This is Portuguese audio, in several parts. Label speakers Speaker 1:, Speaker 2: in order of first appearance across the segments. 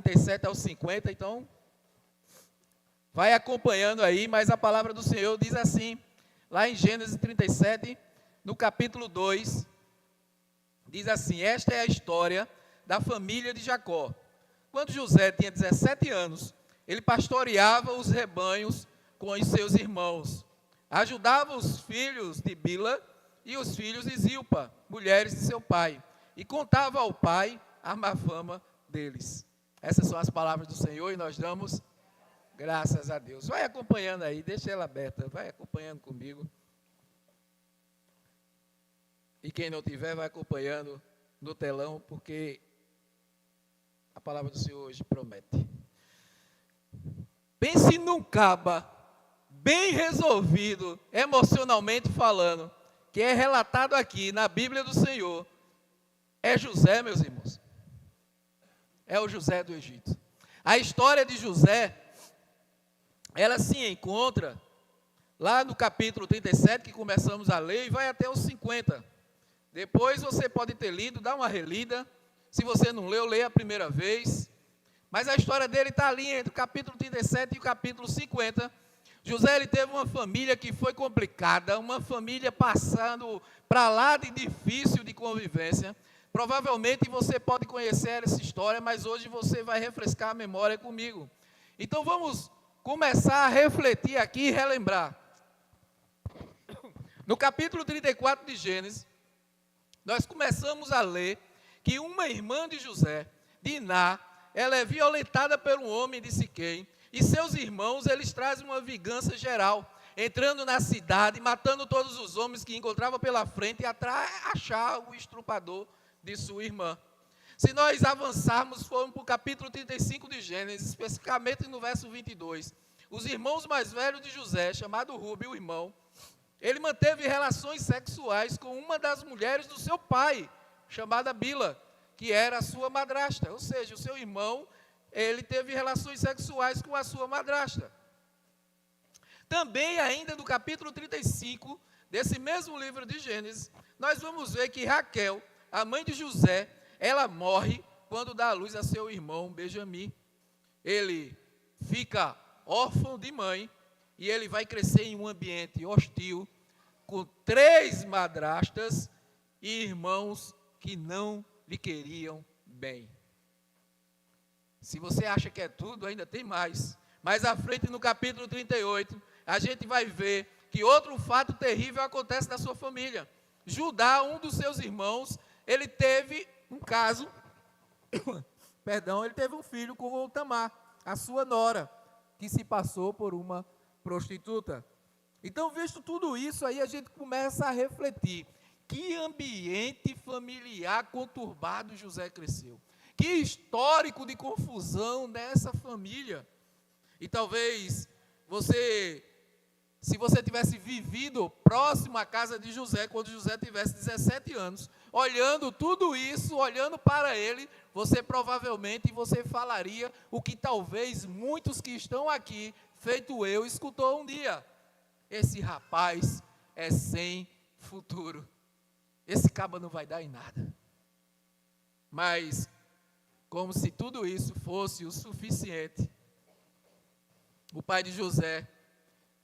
Speaker 1: 37 ao 50, então vai acompanhando aí, mas a palavra do Senhor diz assim, lá em Gênesis 37, no capítulo 2, diz assim: esta é a história da família de Jacó. Quando José tinha 17 anos, ele pastoreava os rebanhos com os seus irmãos, ajudava os filhos de Bila e os filhos de Zilpa, mulheres de seu pai, e contava ao pai a má fama deles. Essas são as palavras do Senhor e nós damos graças a Deus. Vai acompanhando aí, deixa ela aberta, vai acompanhando comigo. E quem não tiver, vai acompanhando no telão, porque a palavra do Senhor hoje promete. Pense num caba bem resolvido, emocionalmente falando, que é relatado aqui na Bíblia do Senhor. É José, meus irmãos. É o José do Egito. A história de José, ela se encontra lá no capítulo 37, que começamos a ler, e vai até os 50. Depois você pode ter lido, dá uma relida. Se você não leu, leia a primeira vez. Mas a história dele está ali entre o capítulo 37 e o capítulo 50. José, ele teve uma família que foi complicada, uma família passando para lá de difícil de convivência. Provavelmente você pode conhecer essa história, mas hoje você vai refrescar a memória comigo. Então vamos começar a refletir aqui e relembrar. No capítulo 34 de Gênesis, nós começamos a ler que uma irmã de José, Diná, ela é violentada por um homem de Siquém, e seus irmãos, eles trazem uma vingança geral, entrando na cidade, matando todos os homens que encontravam pela frente, e achar o estrupador de sua irmã. Se nós avançarmos, formos para o capítulo 35 de Gênesis, especificamente no verso 22, os irmãos mais velhos de José, chamado Rubem, o irmão, ele manteve relações sexuais com uma das mulheres do seu pai, chamada Bila, que era a sua madrasta. Ou seja, o seu irmão, ele teve relações sexuais com a sua madrasta. Também, ainda no capítulo 35, desse mesmo livro de Gênesis, nós vamos ver que Raquel, a mãe de José, ela morre quando dá à luz a seu irmão Benjamim. Ele fica órfão de mãe e ele vai crescer em um ambiente hostil, com 3 madrastas e irmãos que não lhe queriam bem. Se você acha que é tudo, ainda tem mais. Mais à frente, no capítulo 38, a gente vai ver que outro fato terrível acontece na sua família. Judá, um dos seus irmãos, ele teve um caso, ele teve um filho com Tamar, a sua nora, que se passou por uma prostituta. Então, visto tudo isso, aí a gente começa a refletir. Que ambiente familiar conturbado José cresceu. Que histórico de confusão nessa família. E talvez se você tivesse vivido próximo à casa de José, quando José tivesse 17 anos, olhando tudo isso, olhando para ele, você provavelmente falaria o que talvez muitos que estão aqui, feito eu, escutou um dia. Esse rapaz é sem futuro. Esse caba não vai dar em nada. Mas, como se tudo isso fosse o suficiente, o pai de José,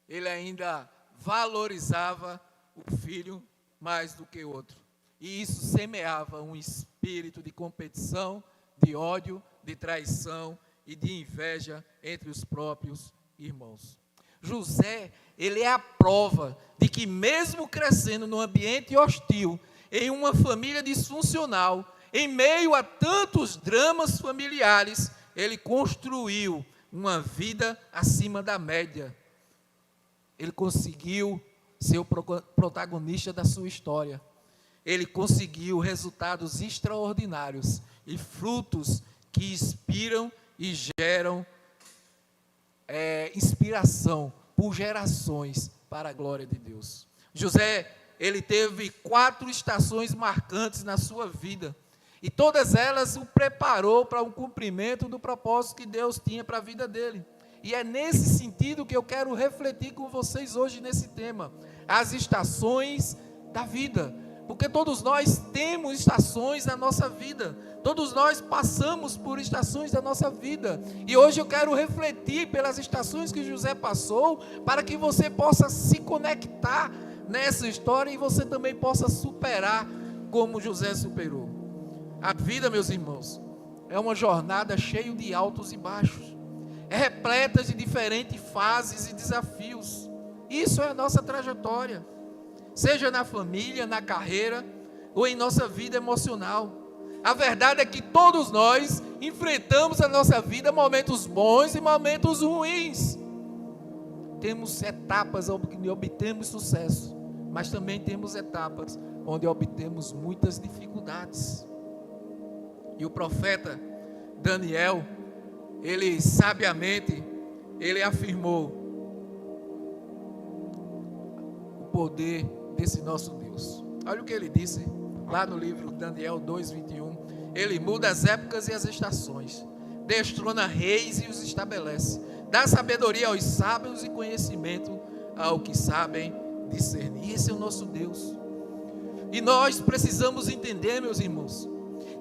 Speaker 1: ele ainda valorizava o filho mais do que o outro. E isso semeava um espírito de competição, de ódio, de traição e de inveja entre os próprios irmãos. José, ele é a prova de que mesmo crescendo num ambiente hostil, em uma família disfuncional, em meio a tantos dramas familiares, ele construiu uma vida acima da média. Ele conseguiu ser o protagonista da sua história. Ele conseguiu resultados extraordinários e frutos que inspiram e geram inspiração por gerações para a glória de Deus. José, ele teve 4 estações marcantes na sua vida, e todas elas o preparou para o cumprimento do propósito que Deus tinha para a vida dele. E é nesse sentido que eu quero refletir com vocês hoje nesse tema, as estações da vida. Porque todos nós temos estações na nossa vida. Todos nós passamos por estações da nossa vida. E hoje eu quero refletir pelas estações que José passou, para que você possa se conectar nessa história e você também possa superar como José superou. A vida, meus irmãos, é uma jornada cheia de altos e baixos. É repleta de diferentes fases e desafios. Isso é a nossa trajetória. Seja na família, na carreira ou em nossa vida emocional. A verdade é que todos nós enfrentamos na nossa vida momentos bons e momentos ruins. Temos etapas onde obtemos sucesso, mas também temos etapas onde obtemos muitas dificuldades. E o profeta Daniel, ele sabiamente, ele afirmou o poder desse nosso Deus. Olha o que ele disse lá no livro Daniel 2:21. Ele muda as épocas e as estações, destrona reis e os estabelece, dá sabedoria aos sábios e conhecimento ao que sabem discernir. Esse é o nosso Deus. E nós precisamos entender, meus irmãos,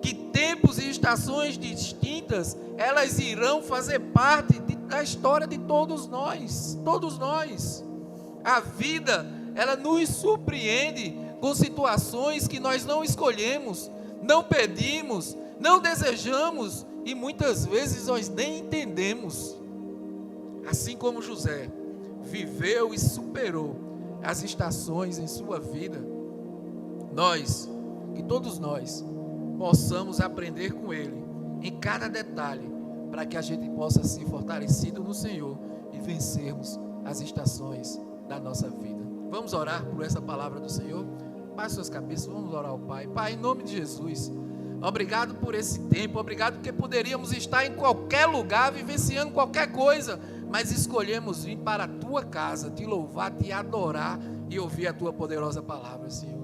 Speaker 1: que tempos e estações distintas, elas irão fazer parte da história de todos nós. Todos nós. A vida, ela nos surpreende com situações que nós não escolhemos, não pedimos, não desejamos e muitas vezes nós nem entendemos. Assim como José viveu e superou as estações em sua vida, que todos nós possamos aprender com ele em cada detalhe, para que a gente possa ser fortalecido no Senhor e vencermos as estações da nossa vida. Vamos orar por essa palavra do Senhor? Baixe suas cabeças, vamos orar ao Pai. Pai, em nome de Jesus, obrigado por esse tempo, obrigado porque poderíamos estar em qualquer lugar, vivenciando qualquer coisa, mas escolhemos vir para a Tua casa, Te louvar, Te adorar e ouvir a Tua poderosa palavra, Senhor.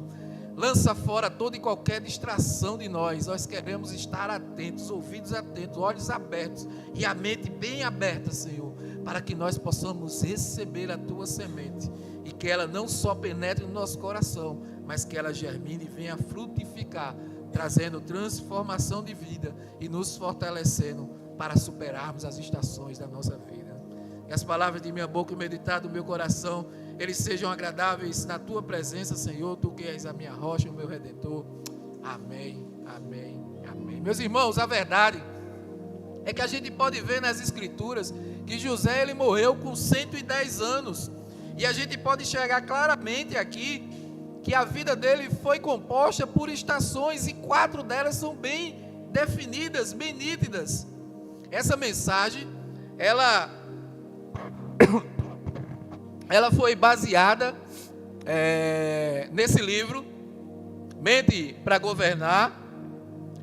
Speaker 1: Lança fora toda e qualquer distração de nós queremos estar atentos, ouvidos atentos, olhos abertos e a mente bem aberta, Senhor, para que nós possamos receber a Tua semente e que ela não só penetre no nosso coração, mas que ela germine e venha frutificar, trazendo transformação de vida e nos fortalecendo para superarmos as estações da nossa vida. Que as palavras de minha boca e o meditar do meu coração, eles sejam agradáveis na Tua presença, Senhor, Tu que és a minha rocha, o meu Redentor. Amém, amém, amém. Meus irmãos, a verdade é que a gente pode ver nas Escrituras que José, ele morreu com 110 anos. E a gente pode enxergar claramente aqui que a vida dele foi composta por estações e 4 delas são bem definidas, bem nítidas. Essa mensagem, ela foi baseada nesse livro, Mente para Governar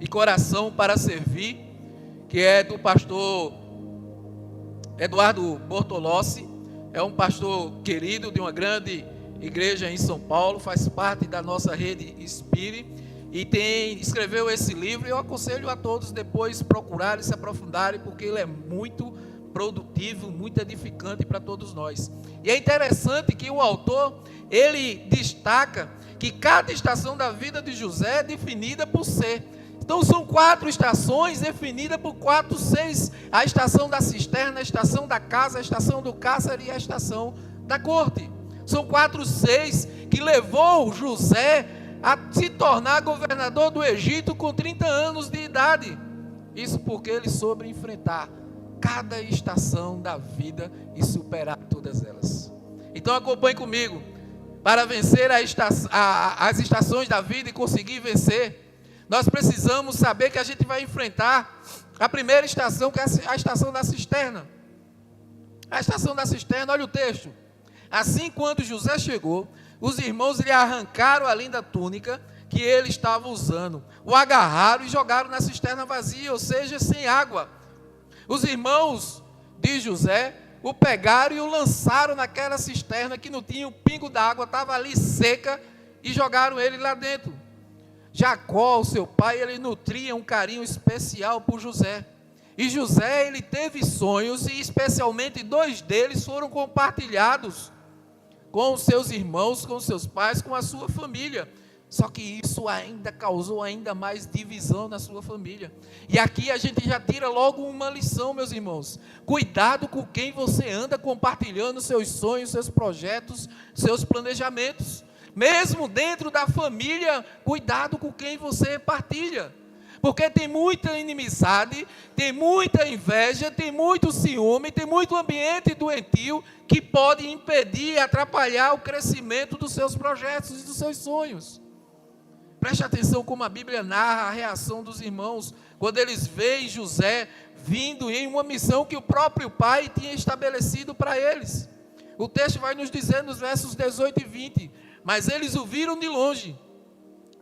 Speaker 1: e Coração para Servir, que é do pastor Eduardo Bortolossi. É um pastor querido de uma grande igreja em São Paulo, faz parte da nossa rede Spirit e escreveu esse livro. Eu aconselho a todos depois procurarem, se aprofundarem, porque ele é muito produtivo, muito edificante para todos nós. E é interessante que o autor, ele destaca que cada estação da vida de José é definida por ser. Então são 4 estações definidas por 4 seres: a estação da cisterna, a estação da casa, a estação do cárcere e a estação da corte. São 4 seres que levou José a se tornar governador do Egito com 30 anos de idade. Isso porque ele soube enfrentar cada estação da vida e superar todas elas. Então acompanhe comigo. Para vencer as estações da vida e conseguir vencer, nós precisamos saber que a gente vai enfrentar a primeira estação, que é a estação da cisterna. A estação da cisterna, olha o texto. Assim, quando José chegou, os irmãos lhe arrancaram a linda túnica que ele estava usando, o agarraram e jogaram na cisterna vazia, ou seja, sem água. Os irmãos de José o pegaram e o lançaram naquela cisterna que não tinha um pingo d'água, estava ali seca, e jogaram ele lá dentro. Jacó, o seu pai, ele nutria um carinho especial por José. E José, ele teve sonhos, e especialmente 2 deles foram compartilhados com os seus irmãos, com os seus pais, com a sua família. Só que isso ainda causou ainda mais divisão na sua família. E aqui a gente já tira logo uma lição, meus irmãos. Cuidado com quem você anda compartilhando seus sonhos, seus projetos, seus planejamentos. Mesmo dentro da família, cuidado com quem você partilha. Porque tem muita inimizade, tem muita inveja, tem muito ciúme, tem muito ambiente doentio que pode impedir e atrapalhar o crescimento dos seus projetos e dos seus sonhos. Preste atenção como a Bíblia narra a reação dos irmãos, quando eles veem José vindo em uma missão que o próprio pai tinha estabelecido para eles. O texto vai nos dizer nos versos 18 e 20, mas eles o viram de longe,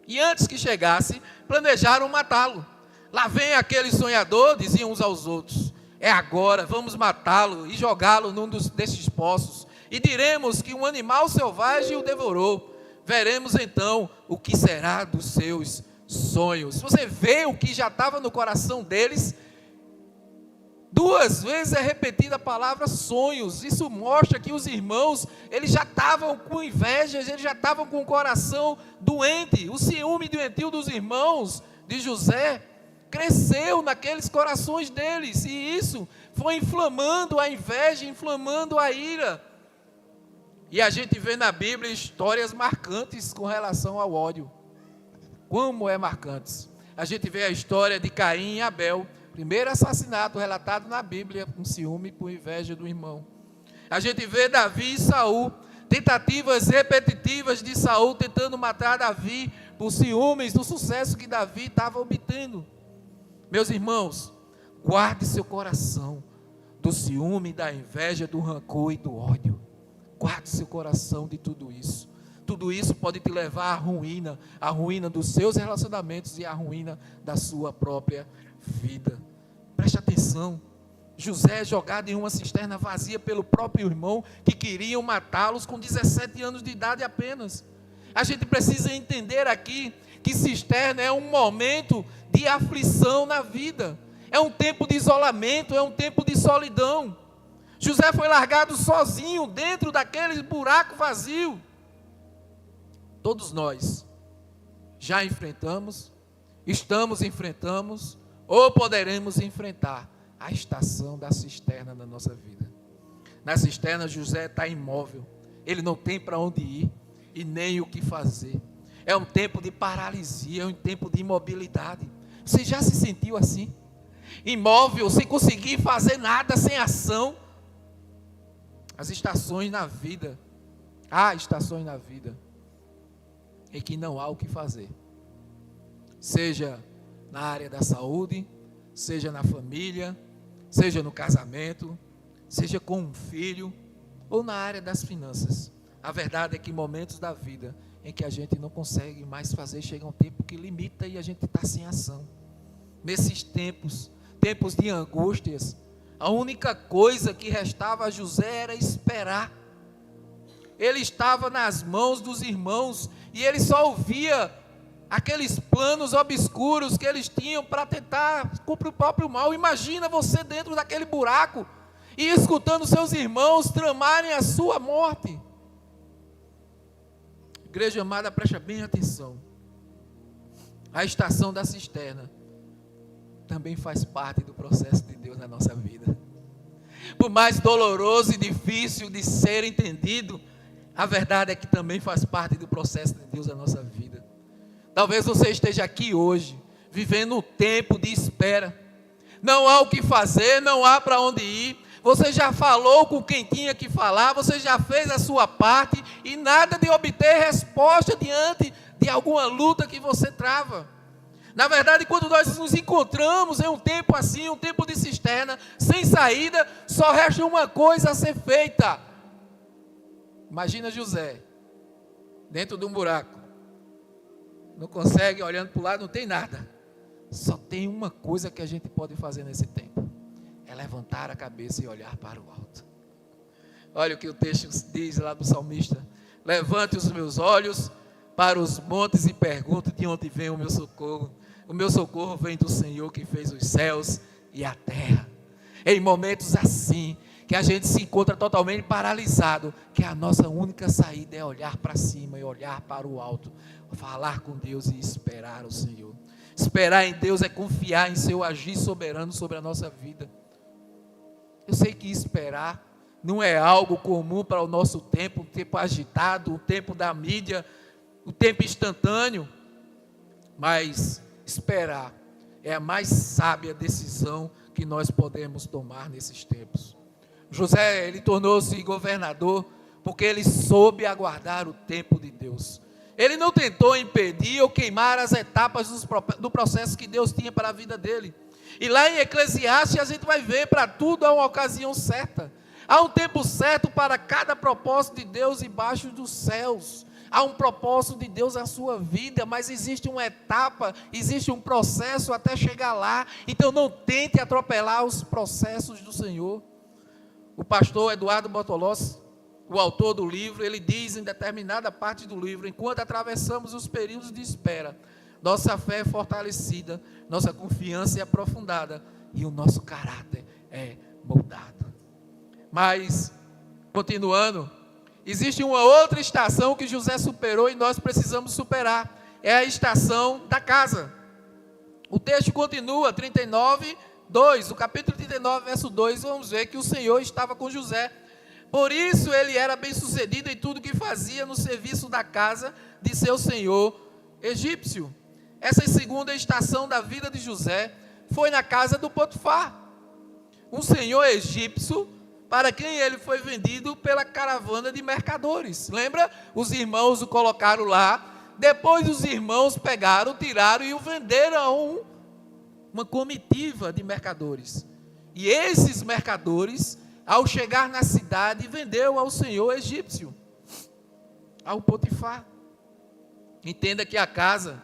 Speaker 1: e antes que chegasse, planejaram matá-lo. Lá vem aquele sonhador, diziam uns aos outros, é agora, vamos matá-lo e jogá-lo num desses poços, e diremos que um animal selvagem o devorou. Veremos então o que será dos seus sonhos. Você vê o que já estava no coração deles. 2 vezes é repetida a palavra sonhos. Isso mostra que os irmãos, eles já estavam com inveja, eles já estavam com o coração doente. O ciúme doentio dos irmãos de José cresceu naqueles corações deles. E isso foi inflamando a inveja, inflamando a ira. E a gente vê na Bíblia histórias marcantes com relação ao ódio. Como é marcantes? A gente vê a história de Caim e Abel, primeiro assassinato relatado na Bíblia, com ciúme e por inveja do irmão. A gente vê Davi e Saul, tentativas repetitivas de Saul tentando matar Davi por ciúmes do sucesso que Davi estava obtendo. Meus irmãos, guarde seu coração do ciúme, da inveja, do rancor e do ódio. Guarde seu coração de tudo isso. Tudo isso pode te levar à ruína dos seus relacionamentos e à ruína da sua própria vida. Preste atenção. José é jogado em uma cisterna vazia pelo próprio irmão, que queriam matá-los com 17 anos de idade apenas. A gente precisa entender aqui que cisterna é um momento de aflição na vida. É um tempo de isolamento, é um tempo de solidão. José foi largado sozinho dentro daquele buraco vazio. Todos nós já enfrentamos, estamos enfrentando, ou poderemos enfrentar a estação da cisterna na nossa vida. Na cisterna, José está imóvel, ele não tem para onde ir e nem o que fazer. É um tempo de paralisia, é um tempo de imobilidade. Você já se sentiu assim? Imóvel, sem conseguir fazer nada, sem ação? As estações na vida, há estações na vida em que não há o que fazer, seja na área da saúde, seja na família, seja no casamento, seja com um filho, ou na área das finanças. A verdade é que momentos da vida em que a gente não consegue mais fazer, chega um tempo que limita e a gente está sem ação. Nesses tempos de angústias, a única coisa que restava a José era esperar. Ele estava nas mãos dos irmãos e ele só ouvia aqueles planos obscuros que eles tinham para tentar cumprir o próprio mal. Imagina você dentro daquele buraco e escutando seus irmãos tramarem a sua morte. Igreja amada, preste bem atenção. A estação da cisterna também faz parte do processo de Deus na nossa vida. Por mais doloroso e difícil de ser entendido, a verdade é que também faz parte do processo de Deus na nossa vida. Talvez você esteja aqui hoje, vivendo um tempo de espera. Não há o que fazer, não há para onde ir. Você já falou com quem tinha que falar, você já fez a sua parte e nada de obter resposta diante de alguma luta que você trava. Na verdade, quando nós nos encontramos em um tempo assim, um tempo de cisterna, sem saída, só resta uma coisa a ser feita. Imagina José, dentro de um buraco, não consegue, olhando para o lado, não tem nada. Só tem uma coisa que a gente pode fazer nesse tempo, é levantar a cabeça e olhar para o alto. Olha o que o texto diz lá do salmista: levante os meus olhos para os montes e pergunto de onde vem o meu socorro. O meu socorro vem do Senhor que fez os céus e a terra. Em momentos assim, que a gente se encontra totalmente paralisado, que a nossa única saída é olhar para cima e olhar para o alto, falar com Deus e esperar o Senhor. Esperar em Deus é confiar em seu agir soberano sobre a nossa vida. Eu sei que esperar não é algo comum para o nosso tempo, um tempo agitado, o tempo da mídia, o tempo instantâneo, mas esperar é a mais sábia decisão que nós podemos tomar nesses tempos. José, ele tornou-se governador porque ele soube aguardar o tempo de Deus. Ele não tentou impedir ou queimar as etapas do processo que Deus tinha para a vida dele. E lá em Eclesiastes a gente vai ver, para tudo há uma ocasião certa. Há um tempo certo para cada propósito de Deus embaixo dos céus. Há um propósito de Deus na sua vida, mas existe uma etapa, existe um processo até chegar lá. Então não tente atropelar os processos do Senhor. O pastor Eduardo Bortolossi, o autor do livro, ele diz em determinada parte do livro: enquanto atravessamos os períodos de espera, nossa fé é fortalecida, nossa confiança é aprofundada e o nosso caráter é moldado. Mas, continuando, existe uma outra estação que José superou e nós precisamos superar. É a estação da casa. O texto continua, 39, 2. O capítulo 39, verso 2, vamos ver que o Senhor estava com José. Por isso ele era bem sucedido em tudo que fazia no serviço da casa de seu senhor egípcio. Essa segunda estação da vida de José foi na casa do Potifar, um senhor egípcio para quem ele foi vendido pela caravana de mercadores. Lembra? Os irmãos o colocaram lá, depois os irmãos pegaram, tiraram e o venderam a uma comitiva de mercadores. E esses mercadores, ao chegar na cidade, vendeu ao senhor egípcio, ao Potifar. Entenda que a casa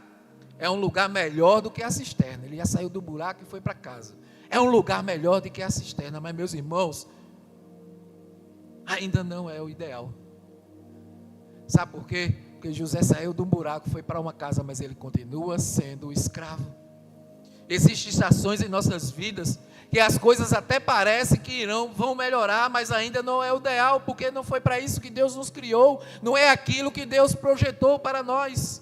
Speaker 1: é um lugar melhor do que a cisterna. Ele já saiu do buraco e foi para casa. É um lugar melhor do que a cisterna, mas meus irmãos, ainda não é o ideal. Sabe por quê? Porque José saiu de um buraco, foi para uma casa, mas ele continua sendo escravo. Existem estações em nossas vidas que as coisas até parecem que vão melhorar, mas ainda não é o ideal, porque não foi para isso que Deus nos criou, não é aquilo que Deus projetou para nós.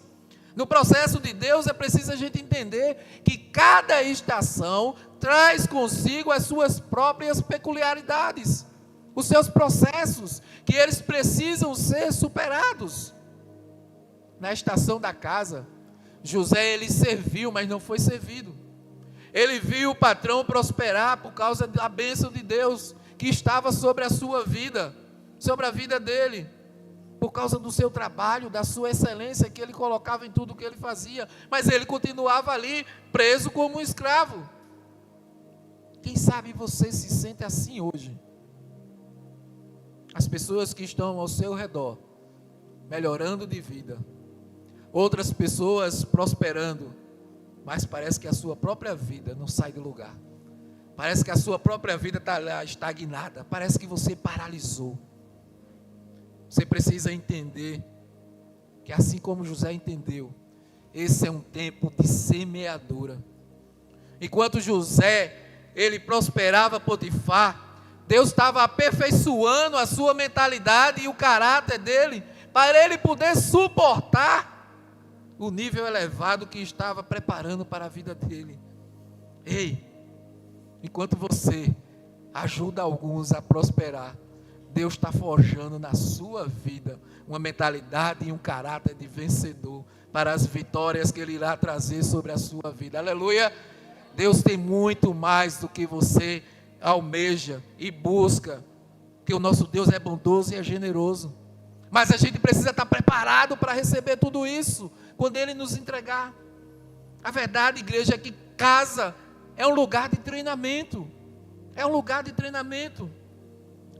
Speaker 1: No processo de Deus é preciso a gente entender que cada estação traz consigo as suas próprias peculiaridades, os seus processos, que eles precisam ser superados. Na estação da casa, José, ele serviu, mas não foi servido. Ele viu o patrão prosperar por causa da bênção de Deus que estava sobre a sua vida, sobre a vida dele, por causa do seu trabalho, da sua excelência que ele colocava em tudo que ele fazia, mas ele continuava ali, preso como um escravo. Quem sabe você se sente assim hoje? As pessoas que estão ao seu redor, melhorando de vida, outras pessoas prosperando, mas parece que a sua própria vida não sai do lugar. Parece que a sua própria vida está lá estagnada. Parece que você paralisou. Você precisa entender que assim como José entendeu, esse é um tempo de semeadura. Enquanto José, ele prosperava Potifar, Deus estava aperfeiçoando a sua mentalidade e o caráter dele, para ele poder suportar o nível elevado que estava preparando para a vida dele. Ei, enquanto você ajuda alguns a prosperar, Deus está forjando na sua vida uma mentalidade e um caráter de vencedor para as vitórias que Ele irá trazer sobre a sua vida. Aleluia! Deus tem muito mais do que você almeja e busca, porque o nosso Deus é bondoso e é generoso. Mas a gente precisa estar preparado para receber tudo isso quando Ele nos entregar. A verdade, igreja, é que casa é um lugar de treinamento. É um lugar de treinamento.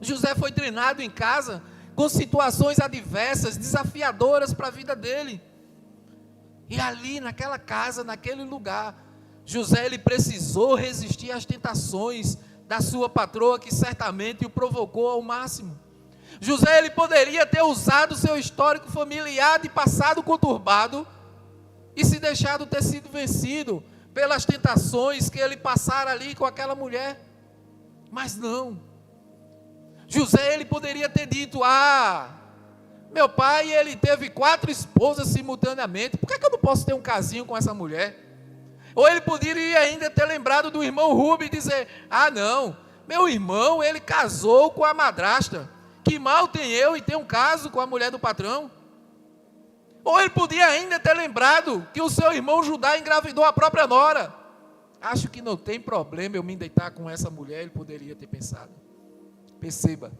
Speaker 1: José foi treinado em casa com situações adversas, desafiadoras para a vida dele. E ali naquela casa, naquele lugar, José, ele precisou resistir às tentações da sua patroa, que certamente o provocou ao máximo. José, ele poderia ter usado o seu histórico familiar de passado conturbado e se deixado ter sido vencido pelas tentações que ele passara ali com aquela mulher. Mas não. José, ele poderia ter dito: meu pai, ele teve 4 esposas simultaneamente, por que eu não posso ter um casinho com essa mulher? Ou ele poderia ainda ter lembrado do irmão Rubem e dizer: não, meu irmão, ele casou com a madrasta, que mal tem eu e tenho um caso com a mulher do patrão? Ou ele podia ainda ter lembrado que o seu irmão Judá engravidou a própria nora. Acho que não tem problema eu me deitar com essa mulher, ele poderia ter pensado. Perceba,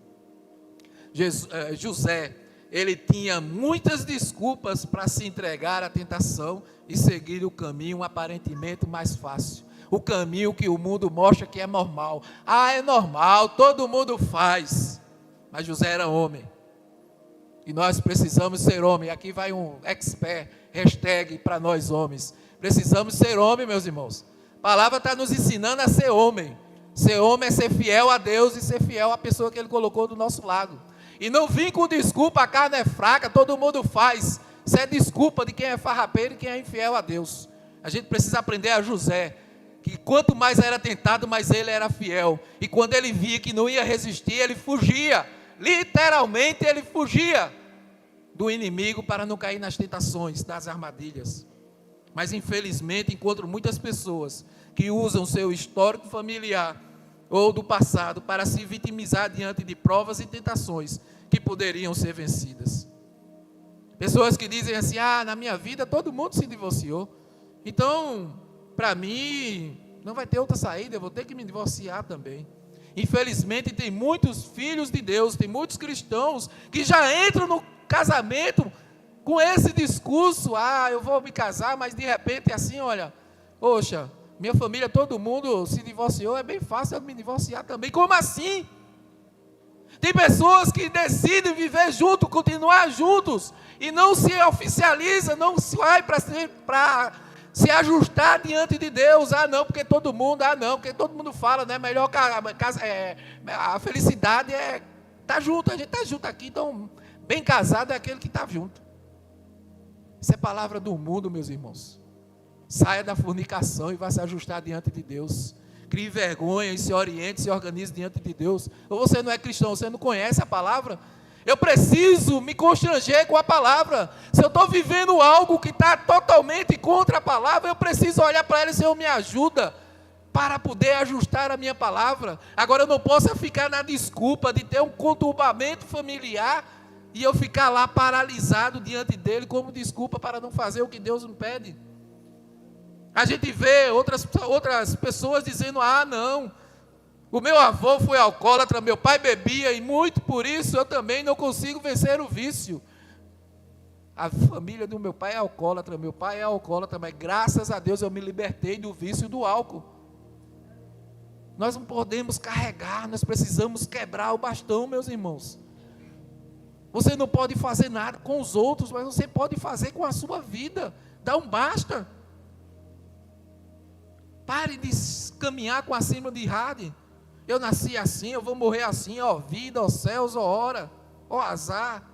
Speaker 1: José, ele tinha muitas desculpas para se entregar à tentação e seguir o caminho aparentemente mais fácil. O caminho que o mundo mostra que é normal. É normal, todo mundo faz. Mas José era homem. E nós precisamos ser homem. Aqui vai um expert, hashtag para nós homens. Precisamos ser homem, meus irmãos. A palavra está nos ensinando a ser homem. Ser homem é ser fiel a Deus e ser fiel à pessoa que Ele colocou do nosso lado. E não vim com desculpa, a carne é fraca, todo mundo faz. Isso é desculpa de quem é farrapeiro e quem é infiel a Deus. A gente precisa aprender a José, que quanto mais era tentado, mais ele era fiel. E quando ele via que não ia resistir, ele fugia. Literalmente ele fugia do inimigo para não cair nas tentações, nas armadilhas. Mas infelizmente encontro muitas pessoas que usam seu histórico familiar ou do passado para se vitimizar diante de provas e tentações que poderiam ser vencidas. Pessoas que dizem assim: na minha vida todo mundo se divorciou, então para mim não vai ter outra saída, eu vou ter que me divorciar também. Infelizmente tem muitos filhos de Deus, tem muitos cristãos que já entram no casamento com esse discurso: eu vou me casar, mas de repente é assim, olha, poxa, minha família, todo mundo se divorciou, é bem fácil eu me divorciar também. Como assim? Tem pessoas que decidem viver junto, continuar juntos, e não se oficializa, não se vai para se ajustar diante de Deus. Não, porque todo mundo, não, porque todo mundo fala, né? Melhor a felicidade é estar junto, a gente está junto aqui, então bem casado é aquele que está junto. Isso é palavra do mundo, meus irmãos. Saia da fornicação e vá se ajustar diante de Deus. Crie vergonha e se oriente, se organize diante de Deus. Ou você não é cristão, você não conhece a palavra? Eu preciso me constranger com a palavra. Se eu estou vivendo algo que está totalmente contra a palavra, eu preciso olhar para ela e Senhor, me ajuda para poder ajustar a minha palavra. Agora eu não posso ficar na desculpa de ter um conturbamento familiar e eu ficar lá paralisado diante dele como desculpa para não fazer o que Deus me pede. A gente vê outras pessoas dizendo: não, o meu avô foi alcoólatra, meu pai bebia e muito por isso eu também não consigo vencer o vício. A família do meu pai é alcoólatra, mas graças a Deus eu me libertei do vício do álcool. Nós não podemos carregar, nós precisamos quebrar o bastão, meus irmãos. Você não pode fazer nada com os outros, mas você pode fazer com a sua vida. Dá um basta. Pare de caminhar com a síndrome de Hade. Eu nasci assim, eu vou morrer assim, ó vida, ó céus, ó hora, ó azar.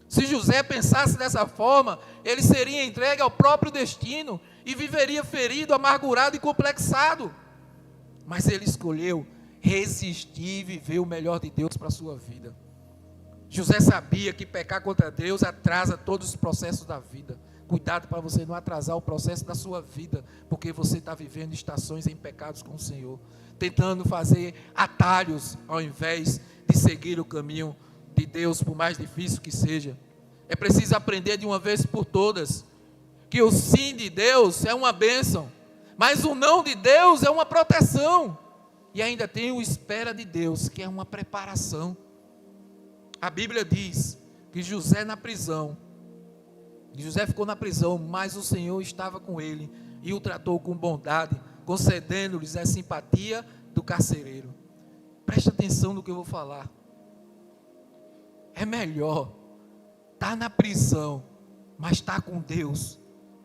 Speaker 1: Se José pensasse dessa forma, ele seria entregue ao próprio destino e viveria ferido, amargurado e complexado. Mas ele escolheu resistir e viver o melhor de Deus para a sua vida. José sabia que pecar contra Deus atrasa todos os processos da vida. Cuidado para você não atrasar o processo da sua vida, porque você está vivendo estações em pecados com o Senhor, tentando fazer atalhos ao invés de seguir o caminho de Deus, por mais difícil que seja. É preciso aprender de uma vez por todas que o sim de Deus é uma bênção, mas o não de Deus é uma proteção. E ainda tem o espera de Deus, que é uma preparação. A Bíblia diz que José ficou na prisão, mas o Senhor estava com ele e o tratou com bondade, concedendo-lhes a simpatia do carcereiro. Preste atenção no que eu vou falar. É melhor estar na prisão, mas estar com Deus,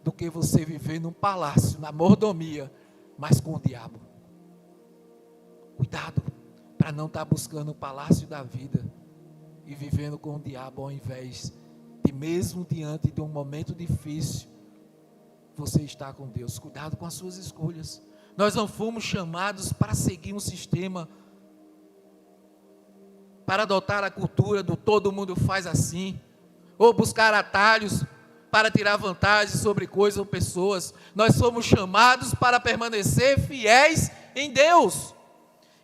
Speaker 1: do que você viver num palácio, na mordomia, mas com o diabo. Cuidado para não estar buscando o palácio da vida e vivendo com o diabo, ao invés de, mesmo diante de um momento difícil, você estar com Deus. Cuidado com as suas escolhas. Nós não fomos chamados para seguir um sistema para adotar a cultura do todo mundo faz assim, ou buscar atalhos para tirar vantagem sobre coisas ou pessoas. Nós somos chamados para permanecer fiéis em Deus.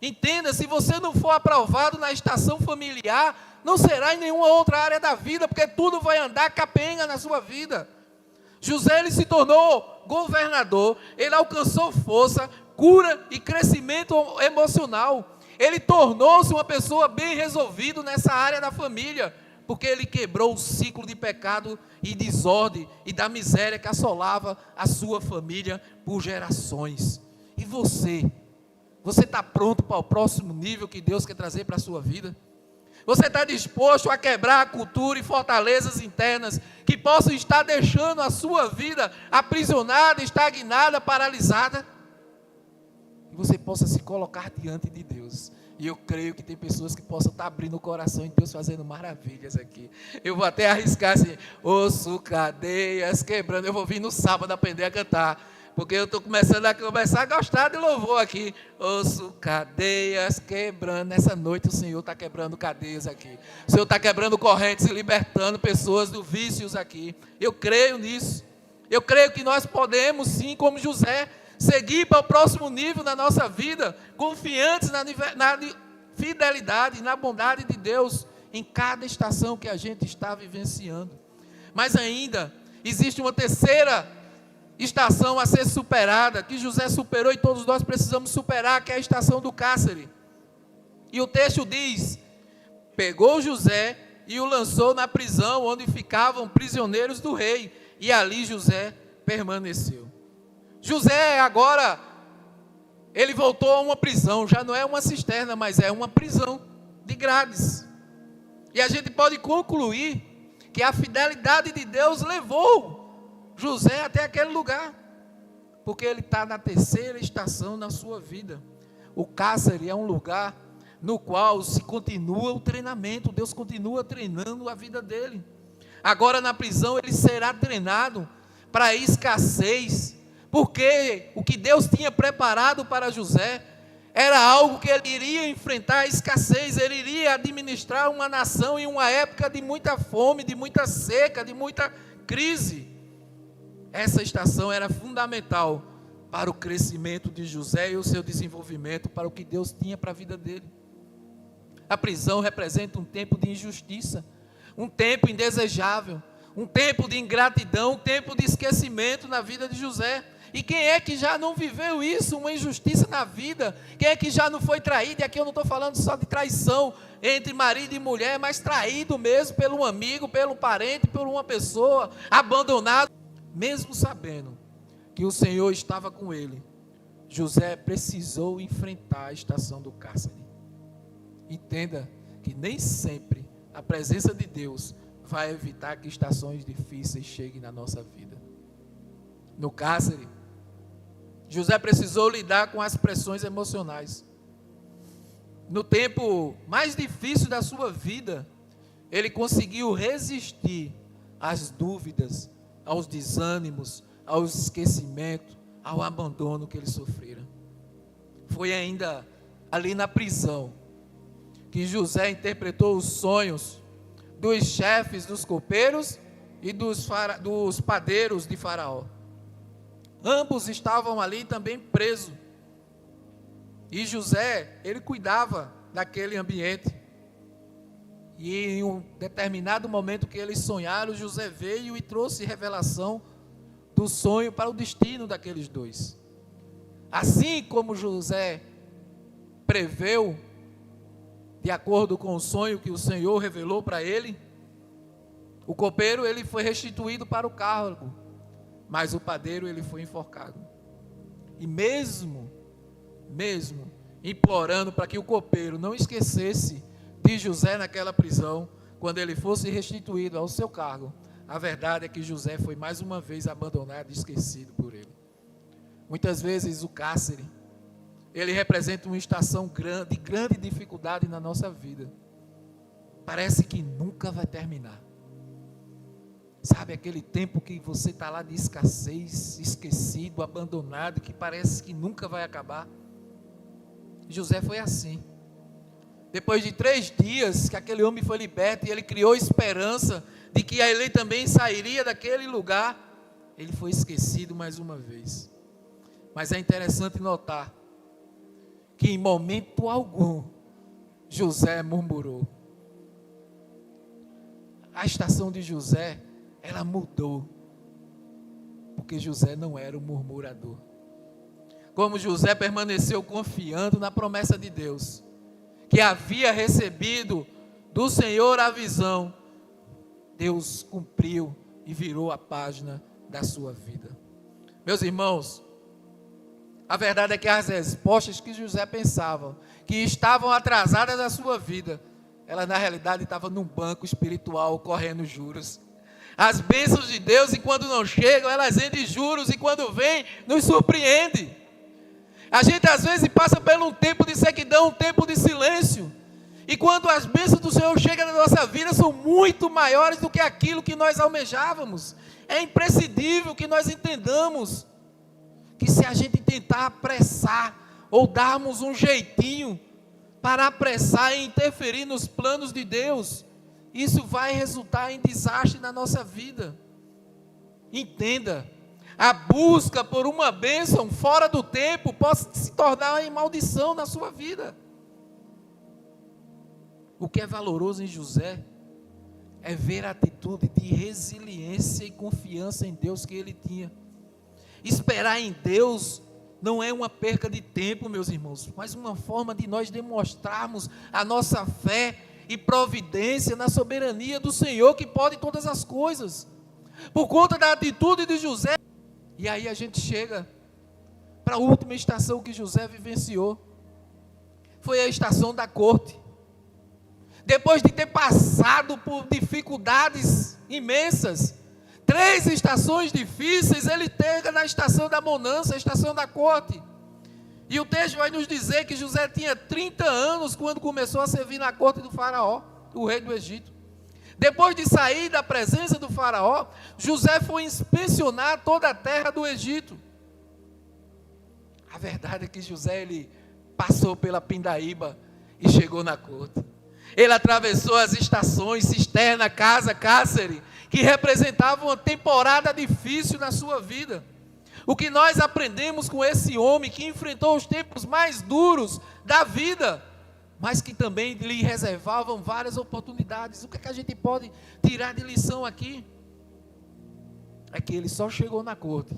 Speaker 1: Entenda, se você não for aprovado na estação familiar, não será em nenhuma outra área da vida, porque tudo vai andar capenga na sua vida. José, ele se tornou governador, ele alcançou força, cura e crescimento emocional. Ele tornou-se uma pessoa bem resolvida nessa área da família, porque ele quebrou o ciclo de pecado e desordem e da miséria que assolava a sua família por gerações. E você está pronto para o próximo nível que Deus quer trazer para a sua vida? Você está disposto a quebrar a cultura e fortalezas internas que possam estar deixando a sua vida aprisionada, estagnada, paralisada? E você possa se colocar diante de Deus. E eu creio que tem pessoas que possam estar abrindo o coração e Deus fazendo maravilhas aqui. Eu vou até arriscar assim, ouço cadeias quebrando. Eu vou vir no sábado aprender a cantar, porque eu estou começando a gostar de louvor aqui. Ouço cadeias quebrando. Nessa noite o Senhor está quebrando cadeias aqui. O Senhor está quebrando correntes e libertando pessoas dos vícios aqui. Eu creio nisso. Eu creio que nós podemos sim, como José, seguir para o próximo nível na nossa vida, confiantes na fidelidade e na bondade de Deus em cada estação que a gente está vivenciando. Mas ainda existe uma terceira estação a ser superada, que José superou e todos nós precisamos superar, que é a estação do cárcere. E o texto diz: pegou José e o lançou na prisão onde ficavam prisioneiros do rei, e ali José permaneceu. José agora, ele voltou a uma prisão, já não é uma cisterna, mas é uma prisão de grades. E a gente pode concluir que a fidelidade de Deus levou José até aquele lugar, porque ele está na terceira estação na sua vida. O cárcere é um lugar no qual se continua o treinamento, Deus continua treinando a vida dele. Agora na prisão ele será treinado para a escassez, porque o que Deus tinha preparado para José era algo que ele iria enfrentar a escassez, ele iria administrar uma nação em uma época de muita fome, de muita seca, de muita crise. Essa estação era fundamental para o crescimento de José e o seu desenvolvimento, para o que Deus tinha para a vida dele. A prisão representa um tempo de injustiça, um tempo indesejável, um tempo de ingratidão, um tempo de esquecimento na vida de José. E quem é que já não viveu isso, uma injustiça na vida? Quem é que já não foi traído? E aqui eu não estou falando só de traição entre marido e mulher, mas traído mesmo por um amigo, pelo parente, por uma pessoa, abandonado. Mesmo sabendo que o Senhor estava com ele, José precisou enfrentar a estação do cárcere. Entenda que nem sempre a presença de Deus vai evitar que estações difíceis cheguem na nossa vida. No cárcere, José precisou lidar com as pressões emocionais. No tempo mais difícil da sua vida, ele conseguiu resistir às dúvidas, aos desânimos, ao esquecimento, ao abandono que ele sofrera. Foi ainda ali na prisão que José interpretou os sonhos dos chefes dos copeiros e dos padeiros de Faraó. Ambos estavam ali também presos. E José, ele cuidava daquele ambiente. E em um determinado momento que eles sonharam, José veio e trouxe revelação do sonho para o destino daqueles dois. Assim como José preveu, de acordo com o sonho que o Senhor revelou para ele, o copeiro ele foi restituído para o cargo, mas o padeiro ele foi enforcado. E mesmo implorando para que o copeiro não esquecesse de José naquela prisão, quando ele fosse restituído ao seu cargo, a verdade é que José foi mais uma vez abandonado e esquecido por ele. Muitas vezes o cárcere, ele representa uma estação de grande dificuldade na nossa vida. Parece que nunca vai terminar. Sabe aquele tempo que você está lá de escassez, esquecido, abandonado, que parece que nunca vai acabar? José foi assim. Depois de 3 dias que aquele homem foi liberto e ele criou esperança de que ele também sairia daquele lugar, ele foi esquecido mais uma vez. Mas é interessante notar que em momento algum José murmurou. A estação de José, ela mudou, porque José não era um murmurador. Como José permaneceu confiando na promessa de Deus, que havia recebido do Senhor a visão, Deus cumpriu e virou a página da sua vida. Meus irmãos, a verdade é que as respostas que José pensava, que estavam atrasadas na sua vida, elas na realidade estavam num banco espiritual correndo juros. As bênçãos de Deus, enquanto não chegam, elas rendem juros, e quando vêm, nos surpreende. A gente às vezes passa por um tempo de sequidão, um tempo de silêncio, e quando as bênçãos do Senhor chegam na nossa vida, são muito maiores do que aquilo que nós almejávamos. É imprescindível que nós entendamos que se a gente tentar apressar, ou darmos um jeitinho para apressar e interferir nos planos de Deus, isso vai resultar em desastre na nossa vida. Entenda, a busca por uma bênção fora do tempo pode se tornar uma maldição na sua vida. O que é valoroso em José é ver a atitude de resiliência e confiança em Deus que ele tinha. Esperar em Deus não é uma perca de tempo, meus irmãos, mas uma forma de nós demonstrarmos a nossa fé e providência na soberania do Senhor, que pode todas as coisas. Por conta da atitude de José. E aí a gente chega para a última estação que José vivenciou. Foi a estação da corte. Depois de ter passado por dificuldades imensas, 3 estações difíceis, ele chega na estação da bonança, a estação da corte. E o texto vai nos dizer que José tinha 30 anos quando começou a servir na corte do faraó, o rei do Egito. Depois de sair da presença do faraó, José foi inspecionar toda a terra do Egito. A verdade é que José, ele passou pela pindaíba e chegou na corte. Ele atravessou as estações, cisterna, casa, cárcere, que representavam uma temporada difícil na sua vida. O que nós aprendemos com esse homem que enfrentou os tempos mais duros da vida, mas que também lhe reservavam várias oportunidades. O que é que a gente pode tirar de lição aqui? É que ele só chegou na corte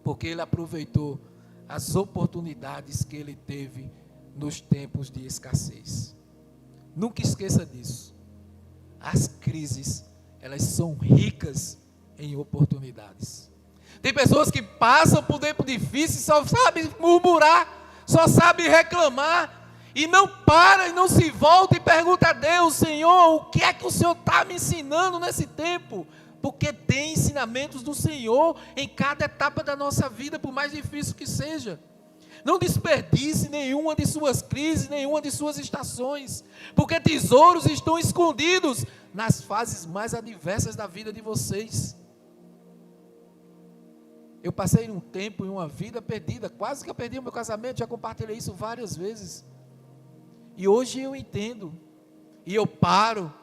Speaker 1: porque ele aproveitou as oportunidades que ele teve nos tempos de escassez. Nunca esqueça disso. As crises, elas são ricas em oportunidades. Tem pessoas que passam por tempo difícil, só sabem murmurar, só sabem reclamar, e não para e não se volta e pergunta a Deus: Senhor, o que é que o Senhor está me ensinando nesse tempo? Porque tem ensinamentos do Senhor em cada etapa da nossa vida, por mais difícil que seja. Não desperdice nenhuma de suas crises, nenhuma de suas estações, porque tesouros estão escondidos nas fases mais adversas da vida de vocês. Eu passei um tempo em uma vida perdida, quase que eu perdi o meu casamento, já compartilhei isso várias vezes. E hoje eu entendo, e eu paro,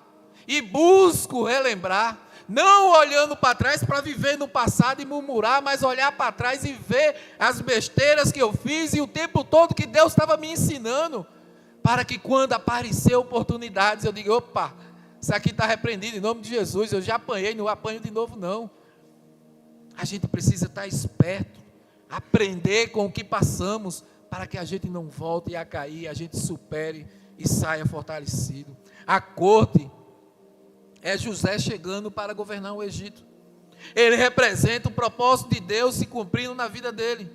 Speaker 1: e busco relembrar, não olhando para trás para viver no passado e murmurar, mas olhar para trás e ver as besteiras que eu fiz e o tempo todo que Deus estava me ensinando, para que quando aparecer oportunidades eu diga: opa, isso aqui está repreendido em nome de Jesus, eu já apanhei, não apanho de novo não. A gente precisa estar esperto, aprender com o que passamos, para que a gente não volte a cair, a gente supere e saia fortalecido. A corte é José chegando para governar o Egito. Ele representa o propósito de Deus se cumprindo na vida dele.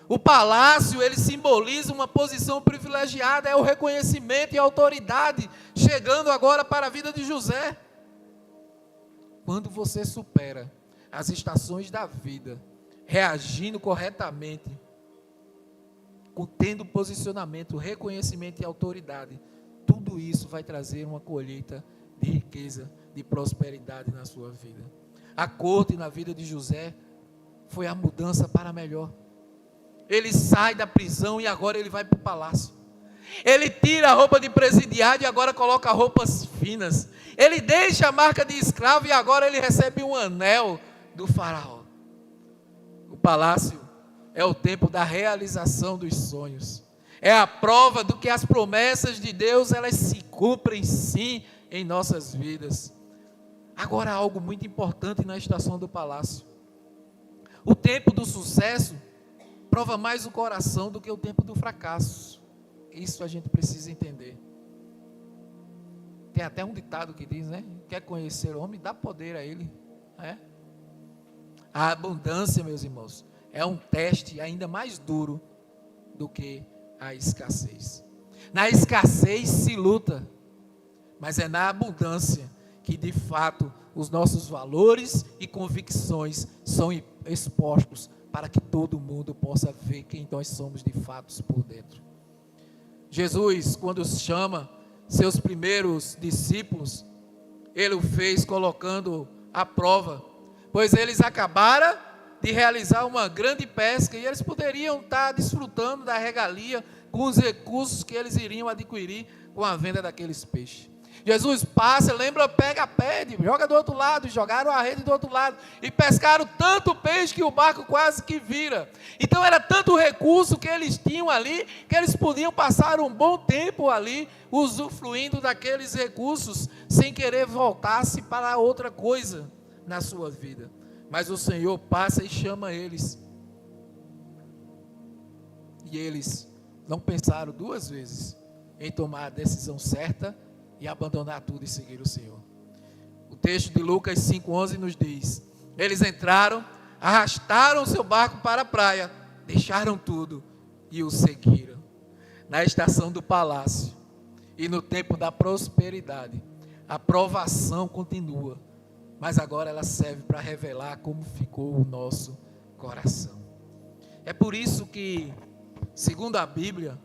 Speaker 1: O palácio, ele simboliza uma posição privilegiada, é o reconhecimento e a autoridade, chegando agora para a vida de José. Quando você supera as estações da vida, reagindo corretamente, tendo posicionamento, reconhecimento e autoridade, tudo isso vai trazer uma colheita de riqueza, de prosperidade na sua vida. A corte na vida de José foi a mudança para melhor. Ele sai da prisão e agora ele vai para o palácio. Ele tira a roupa de presidiário e agora coloca roupas finas. Ele deixa a marca de escravo e agora ele recebe um anel do faraó. O palácio é o tempo da realização dos sonhos. É a prova do que as promessas de Deus, elas se cumprem sim em nossas vidas. Agora, algo muito importante na estação do palácio. O tempo do sucesso prova mais o coração do que o tempo do fracasso. Isso a gente precisa entender. Tem até um ditado que diz, né? Quer conhecer o homem, dá poder a ele. A abundância, meus irmãos, é um teste ainda mais duro do que a escassez. Na escassez se luta, mas é na abundância que de fato os nossos valores e convicções são expostos para que todo mundo possa ver quem nós somos de fato por dentro. Jesus, quando chama seus primeiros discípulos, ele o fez colocando à prova, pois eles acabaram de realizar uma grande pesca e eles poderiam estar desfrutando da regalia com os recursos que eles iriam adquirir com a venda daqueles peixes. Jesus passa, lembra, pega, pede, joga do outro lado, jogaram a rede do outro lado e pescaram tanto peixe que o barco quase que vira. Então era tanto recurso que eles tinham ali, que eles podiam passar um bom tempo ali, usufruindo daqueles recursos, sem querer voltar-se para outra coisa na sua vida. Mas o Senhor passa e chama eles. E eles não pensaram duas vezes em tomar a decisão certa e abandonar tudo e seguir o Senhor. O texto de Lucas 5,11 nos diz: eles entraram, arrastaram o seu barco para a praia, deixaram tudo e o seguiram. Na estação do palácio e no tempo da prosperidade, a provação continua, mas agora ela serve para revelar como ficou o nosso coração. É por isso que, segundo a Bíblia,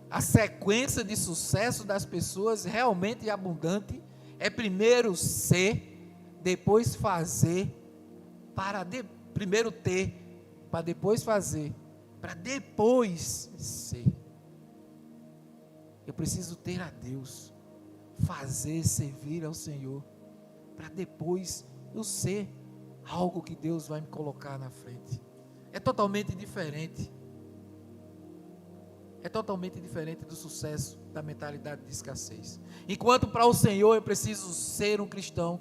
Speaker 1: a sequência de sucesso das pessoas realmente abundante é primeiro ser, depois fazer, primeiro ter, para depois fazer, para depois ser. Eu preciso ter a Deus, fazer, servir ao Senhor, para depois eu ser algo que Deus vai me colocar na frente. É totalmente diferente. É totalmente diferente do sucesso da mentalidade de escassez. Enquanto para o Senhor eu preciso ser um cristão,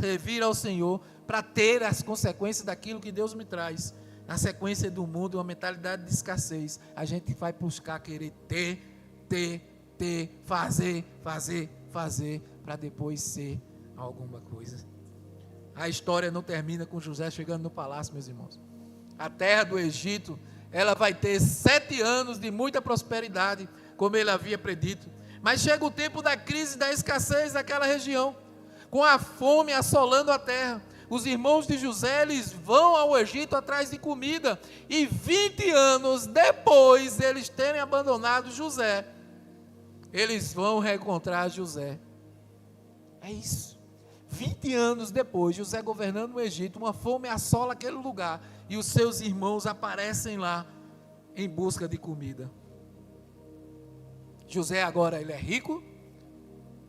Speaker 1: servir ao Senhor, para ter as consequências daquilo que Deus me traz. Na sequência do mundo, uma mentalidade de escassez, a gente vai buscar querer ter, fazer, para depois ser alguma coisa. A história não termina com José chegando no palácio, meus irmãos. A terra do Egito, ela vai ter 7 anos de muita prosperidade, como ele havia predito. Mas chega o tempo da crise, da escassez daquela região, com a fome assolando a terra. Os irmãos de José, eles vão ao Egito atrás de comida, e 20 anos depois eles terem abandonado José, eles vão reencontrar José. É isso. 20 anos depois, José governando o Egito, uma fome assola aquele lugar, e os seus irmãos aparecem lá em busca de comida. José agora ele é rico,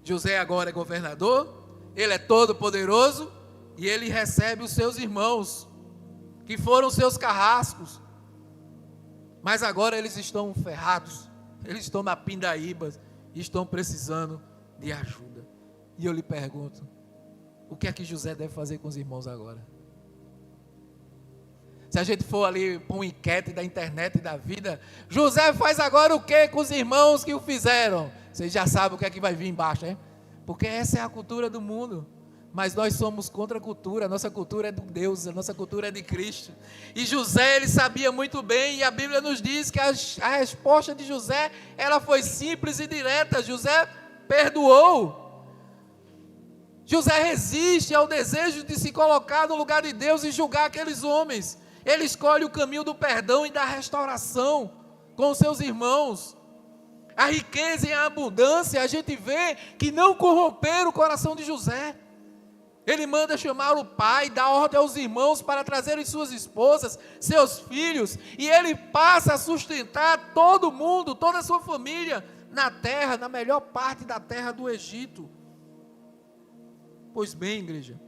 Speaker 1: José agora é governador, ele é todo poderoso, e ele recebe os seus irmãos, que foram seus carrascos, mas agora eles estão ferrados, eles estão na pindaíba, e estão precisando de ajuda. E eu lhe pergunto, o que é que José deve fazer com os irmãos agora? Se a gente for ali para uma enquete da internet e da vida, José faz agora o que com os irmãos que o fizeram? Vocês já sabem o que é que vai vir embaixo, hein? Porque essa é a cultura do mundo. Mas nós somos contra a cultura, a nossa cultura é de Deus, a nossa cultura é de Cristo. E José, ele sabia muito bem, e a Bíblia nos diz que a resposta de José, ela foi simples e direta. José perdoou. José resiste ao desejo de se colocar no lugar de Deus e julgar aqueles homens. Ele escolhe o caminho do perdão e da restauração com os seus irmãos. A riqueza e a abundância, a gente vê que não corromperam o coração de José. Ele manda chamar o pai, dá ordem aos irmãos para trazerem suas esposas, seus filhos, e ele passa a sustentar todo mundo, toda a sua família, na terra, na melhor parte da terra do Egito. Pois bem, igreja,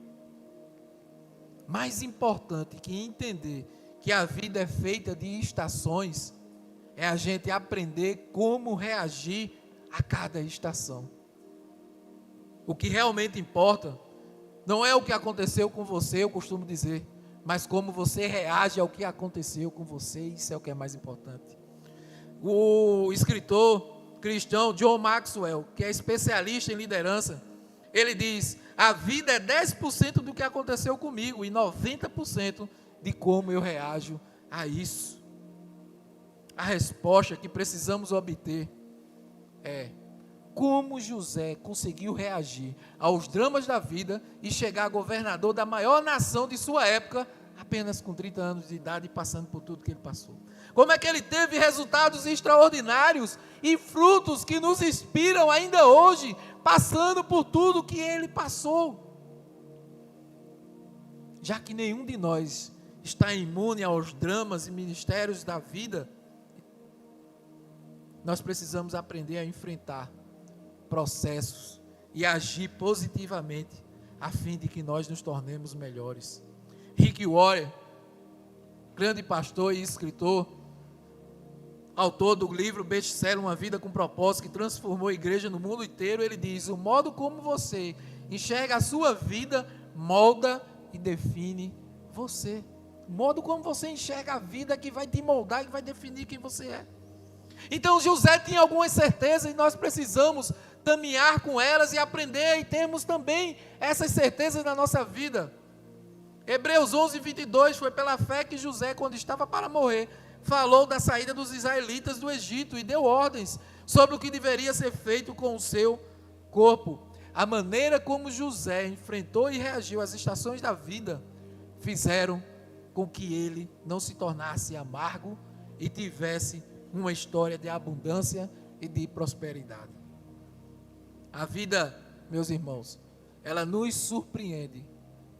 Speaker 1: mais importante que entender que a vida é feita de estações, é a gente aprender como reagir a cada estação. O que realmente importa não é o que aconteceu com você, eu costumo dizer, mas como você reage ao que aconteceu com você, isso é o que é mais importante. O escritor cristão John Maxwell, que é especialista em liderança, ele diz: a vida é 10% do que aconteceu comigo e 90% de como eu reajo a isso. A resposta que precisamos obter é: como José conseguiu reagir aos dramas da vida e chegar a governador da maior nação de sua época, apenas com 30 anos de idade e passando por tudo que ele passou. Como é que ele teve resultados extraordinários e frutos que nos inspiram ainda hoje, passando por tudo que ele passou. Já que nenhum de nós está imune aos dramas e mistérios da vida, nós precisamos aprender a enfrentar processos e agir positivamente, a fim de que nós nos tornemos melhores. Rick Warren, grande pastor e escritor, autor do livro best-seller Uma Vida com Propósito, que transformou a igreja no mundo inteiro, ele diz: o modo como você enxerga a sua vida molda e define você. O modo como você enxerga a vida que vai te moldar e que vai definir quem você é. Então José tinha algumas certezas e nós precisamos caminhar com elas e aprender e termos também essas certezas na nossa vida. Hebreus 11:22, foi pela fé que José, quando estava para morrer, falou da saída dos israelitas do Egito e deu ordens sobre o que deveria ser feito com o seu corpo. A maneira como José enfrentou e reagiu às estações da vida fizeram com que ele não se tornasse amargo e tivesse uma história de abundância e de prosperidade. A vida, meus irmãos, ela nos surpreende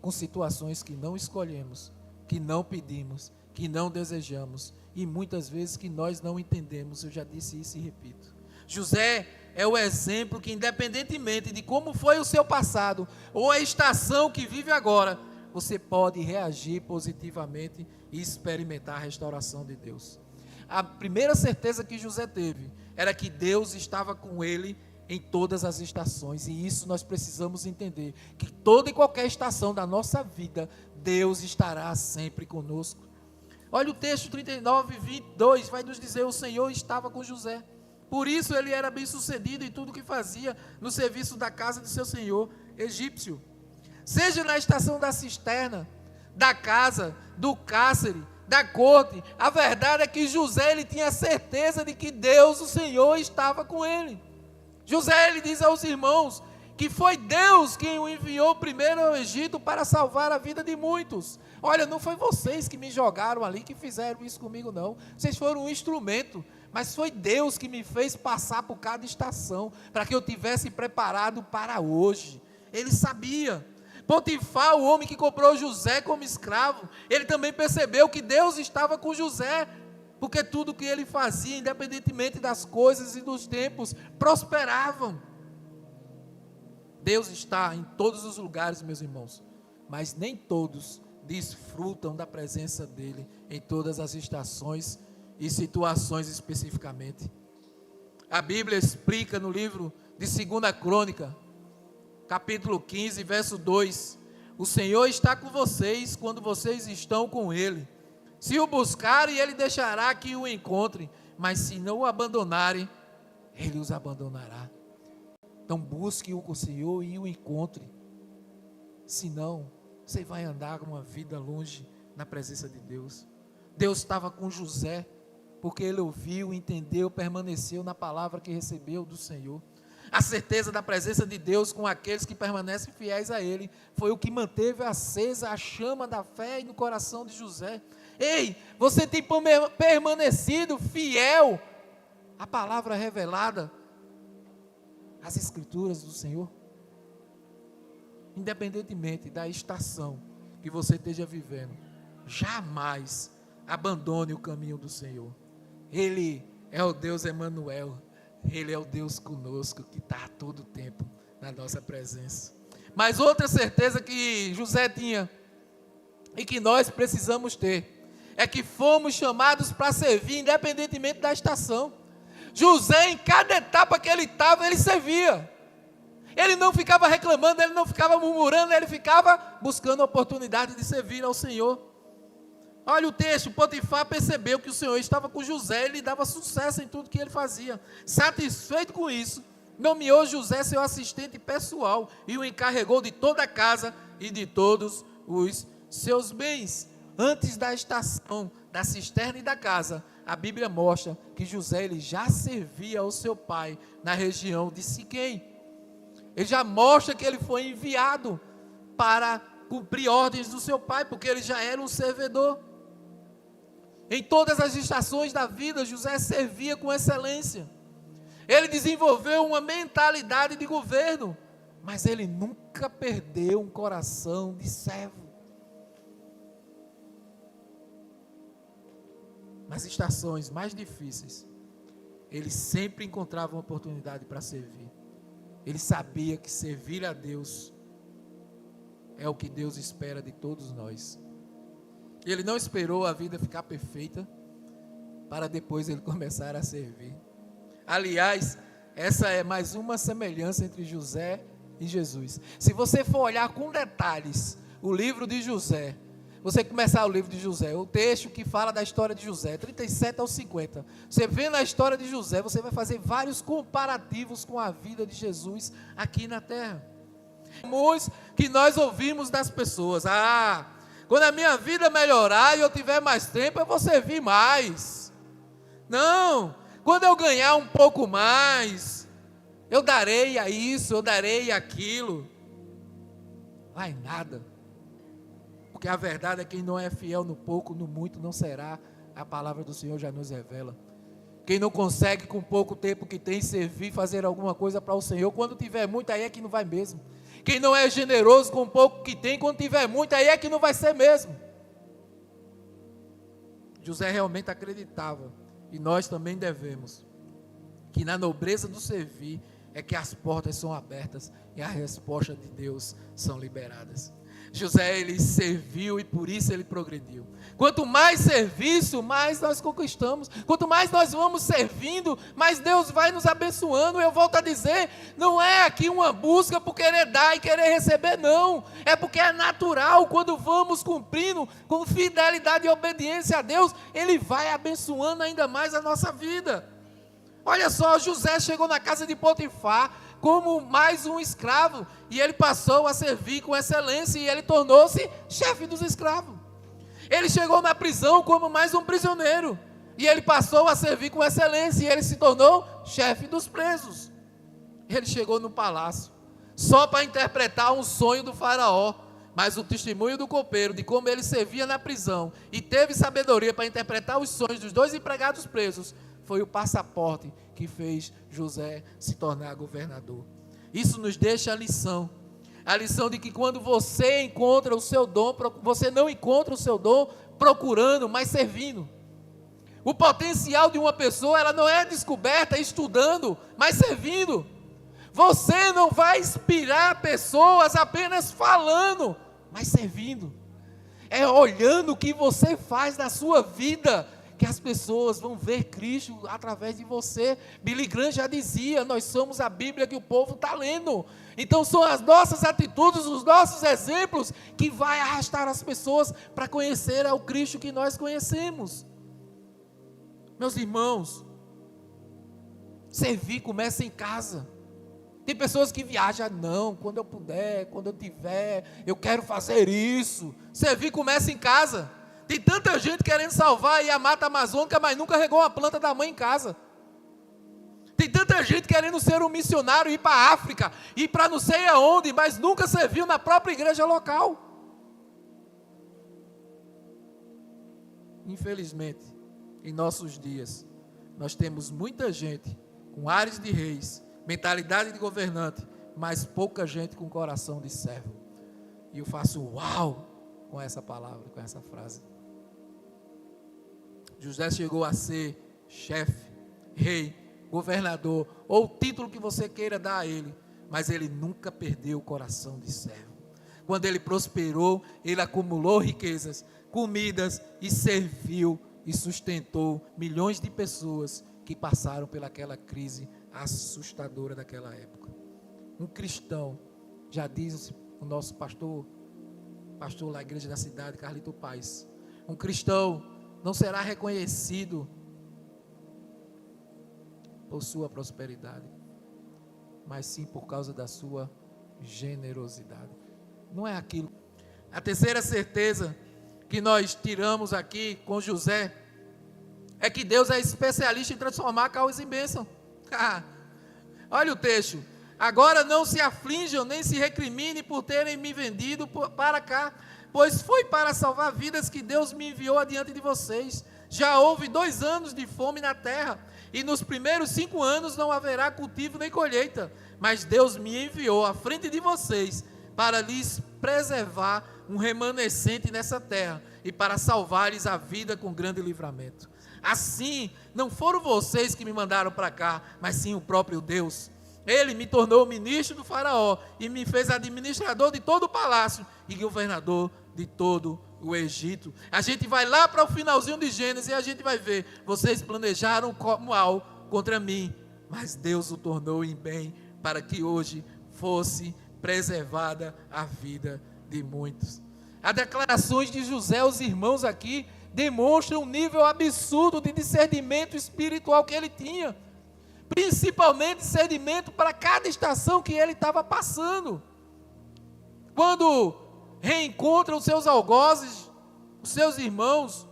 Speaker 1: com situações que não escolhemos, que não pedimos, que não desejamos e muitas vezes que nós não entendemos. Eu já disse isso e repito. José é o exemplo que, independentemente de como foi o seu passado ou a estação que vive agora, você pode reagir positivamente e experimentar a restauração de Deus. A primeira certeza que José teve era que Deus estava com ele em todas as estações, e isso nós precisamos entender, que toda e qualquer estação da nossa vida, Deus estará sempre conosco. Olha o texto 39:22, vai nos dizer: o Senhor estava com José, por isso ele era bem sucedido em tudo o que fazia no serviço da casa de seu senhor egípcio. Seja na estação da cisterna, da casa, do cárcere, da corte, a verdade é que José, ele tinha certeza de que Deus, o Senhor, estava com ele. José, ele diz aos irmãos que foi Deus quem o enviou primeiro ao Egito para salvar a vida de muitos. Olha, não foi vocês que me jogaram ali, que fizeram isso comigo, não. Vocês foram um instrumento, mas foi Deus que me fez passar por cada estação, para que eu tivesse preparado para hoje. Ele sabia. Potifar, o homem que comprou José como escravo, ele também percebeu que Deus estava com José, porque tudo que ele fazia, independentemente das coisas e dos tempos, prosperavam. Deus está em todos os lugares, meus irmãos, mas nem todos desfrutam da presença dele em todas as estações e situações especificamente. A Bíblia explica no livro de 2 Crônica, capítulo 15, verso 2, o Senhor está com vocês quando vocês estão com Ele. Se o buscarem, Ele deixará que o encontrem, mas se não o abandonarem, Ele os abandonará. Então busque o Senhor e o encontre, senão você vai andar uma vida longe na presença de Deus. Deus estava com José, porque ele ouviu, entendeu, permaneceu na palavra que recebeu do Senhor. A certeza da presença de Deus com aqueles que permanecem fiéis a Ele foi o que manteve acesa a chama da fé no coração de José. Ei, você tem permanecido fiel à palavra revelada, às Escrituras do Senhor? Independentemente da estação que você esteja vivendo, jamais abandone o caminho do Senhor. Ele é o Deus Emanuel. Ele é o Deus conosco, que está a todo tempo na nossa presença. Mas outra certeza que José tinha, e que nós precisamos ter, é que fomos chamados para servir, independentemente da estação. José, em cada etapa que ele estava, ele servia. Ele não ficava reclamando, ele não ficava murmurando, ele ficava buscando a oportunidade de servir ao Senhor. Olha o texto, Potifar percebeu que o Senhor estava com José, ele dava sucesso em tudo que ele fazia. Satisfeito com isso, nomeou José seu assistente pessoal e o encarregou de toda a casa e de todos os seus bens. Antes da estação, da cisterna e da casa, a Bíblia mostra que José ele já servia ao seu pai na região de Siquém. Ele já mostra que ele foi enviado para cumprir ordens do seu pai, porque ele já era um servidor. Em todas as estações da vida, José servia com excelência. Ele desenvolveu uma mentalidade de governo, mas ele nunca perdeu um coração de servo. Nas estações mais difíceis, ele sempre encontrava uma oportunidade para servir. Ele sabia que servir a Deus é o que Deus espera de todos nós. Ele não esperou a vida ficar perfeita para depois ele começar a servir. Aliás, essa é mais uma semelhança entre José e Jesus. Se você for olhar com detalhes o livro de José, você começar o livro de José, o texto que fala da história de José, 37 ao 50, você vendo a história de José, você vai fazer vários comparativos com a vida de Jesus aqui na terra. Que nós ouvimos das pessoas: quando a minha vida melhorar e eu tiver mais tempo, eu vou servir mais. Não, quando eu ganhar um pouco mais, eu darei a isso, eu darei aquilo. Vai nada. Porque a verdade é que quem não é fiel no pouco, no muito não será. A palavra do Senhor já nos revela. Quem não consegue com pouco tempo que tem servir, fazer alguma coisa para o Senhor, quando tiver muito, aí é que não vai mesmo. Quem não é generoso com o pouco que tem, quando tiver muito, aí é que não vai ser mesmo. José realmente acreditava, e nós também devemos, que na nobreza do servir é que as portas são abertas e a resposta de Deus são liberadas. José, ele serviu e por isso ele progrediu. Quanto mais serviço, mais nós conquistamos. Quanto mais nós vamos servindo, mais Deus vai nos abençoando. Eu volto a dizer, não é aqui uma busca por querer dar e querer receber, não. É porque é natural, quando vamos cumprindo com fidelidade e obediência a Deus, Ele vai abençoando ainda mais a nossa vida. Olha só, José chegou na casa de Potifar como mais um escravo, e ele passou a servir com excelência, e ele tornou-se chefe dos escravos. Ele chegou na prisão como mais um prisioneiro, e ele passou a servir com excelência, e ele se tornou chefe dos presos. Ele chegou no palácio, só para interpretar um sonho do faraó, mas o testemunho do copeiro, de como ele servia na prisão, e teve sabedoria para interpretar os sonhos dos 2 empregados presos, foi o passaporte que fez José se tornar governador. Isso nos deixa a lição de que quando você encontra o seu dom, você não encontra o seu dom procurando, mas servindo. O potencial de uma pessoa, ela não é descoberta estudando, mas servindo. Você não vai inspirar pessoas apenas falando, mas servindo. É olhando o que você faz na sua vida que as pessoas vão ver Cristo através de você. Billy Graham já dizia, nós somos a Bíblia que o povo está lendo. Então são as nossas atitudes, os nossos exemplos, que vai arrastar as pessoas para conhecer ao Cristo que nós conhecemos. Meus irmãos, servir começa em casa. Tem pessoas que viajam, não, quando eu puder, quando eu tiver, eu quero fazer isso. Servir começa em casa. Tem tanta gente querendo salvar aí a Mata Amazônica, mas nunca regou uma planta da mãe em casa. Tem tanta gente querendo ser um missionário, ir para a África, ir para não sei aonde, mas nunca serviu na própria igreja local. Infelizmente, em nossos dias, nós temos muita gente com ares de reis, mentalidade de governante, mas pouca gente com coração de servo. E eu faço uau com essa palavra, com essa frase. José chegou a ser chefe, rei, governador, ou o título que você queira dar a ele, mas ele nunca perdeu o coração de servo. Quando ele prosperou, ele acumulou riquezas, comidas e serviu e sustentou milhões de pessoas que passaram pelaquela crise assustadora daquela época. Um cristão, já diz o nosso pastor lá da igreja da cidade, Carlito Paz, um cristão não será reconhecido por sua prosperidade, mas sim por causa da sua generosidade. Não é aquilo. A terceira certeza que nós tiramos aqui com José é que Deus é especialista em transformar caos em bênção. Olha o texto. Agora não se aflinjam, nem se recriminem por terem me vendido para cá, pois foi para salvar vidas que Deus me enviou adiante de vocês. Já houve 2 anos de fome na terra, e nos primeiros 5 anos não haverá cultivo nem colheita, mas Deus me enviou à frente de vocês para lhes preservar um remanescente nessa terra e para salvar-lhes a vida com grande livramento. Assim, não foram vocês que me mandaram para cá, mas sim o próprio Deus. Ele me tornou ministro do faraó e me fez administrador de todo o palácio e governador de todo o Egito. A gente vai lá para o finalzinho de Gênesis e a gente vai ver, vocês planejaram mal contra mim, mas Deus o tornou em bem para que hoje fosse preservada a vida de muitos. As declarações de José aos irmãos aqui demonstram um nível absurdo de discernimento espiritual que ele tinha, principalmente discernimento para cada estação que ele estava passando. Quando reencontra os seus algozes, os seus irmãos,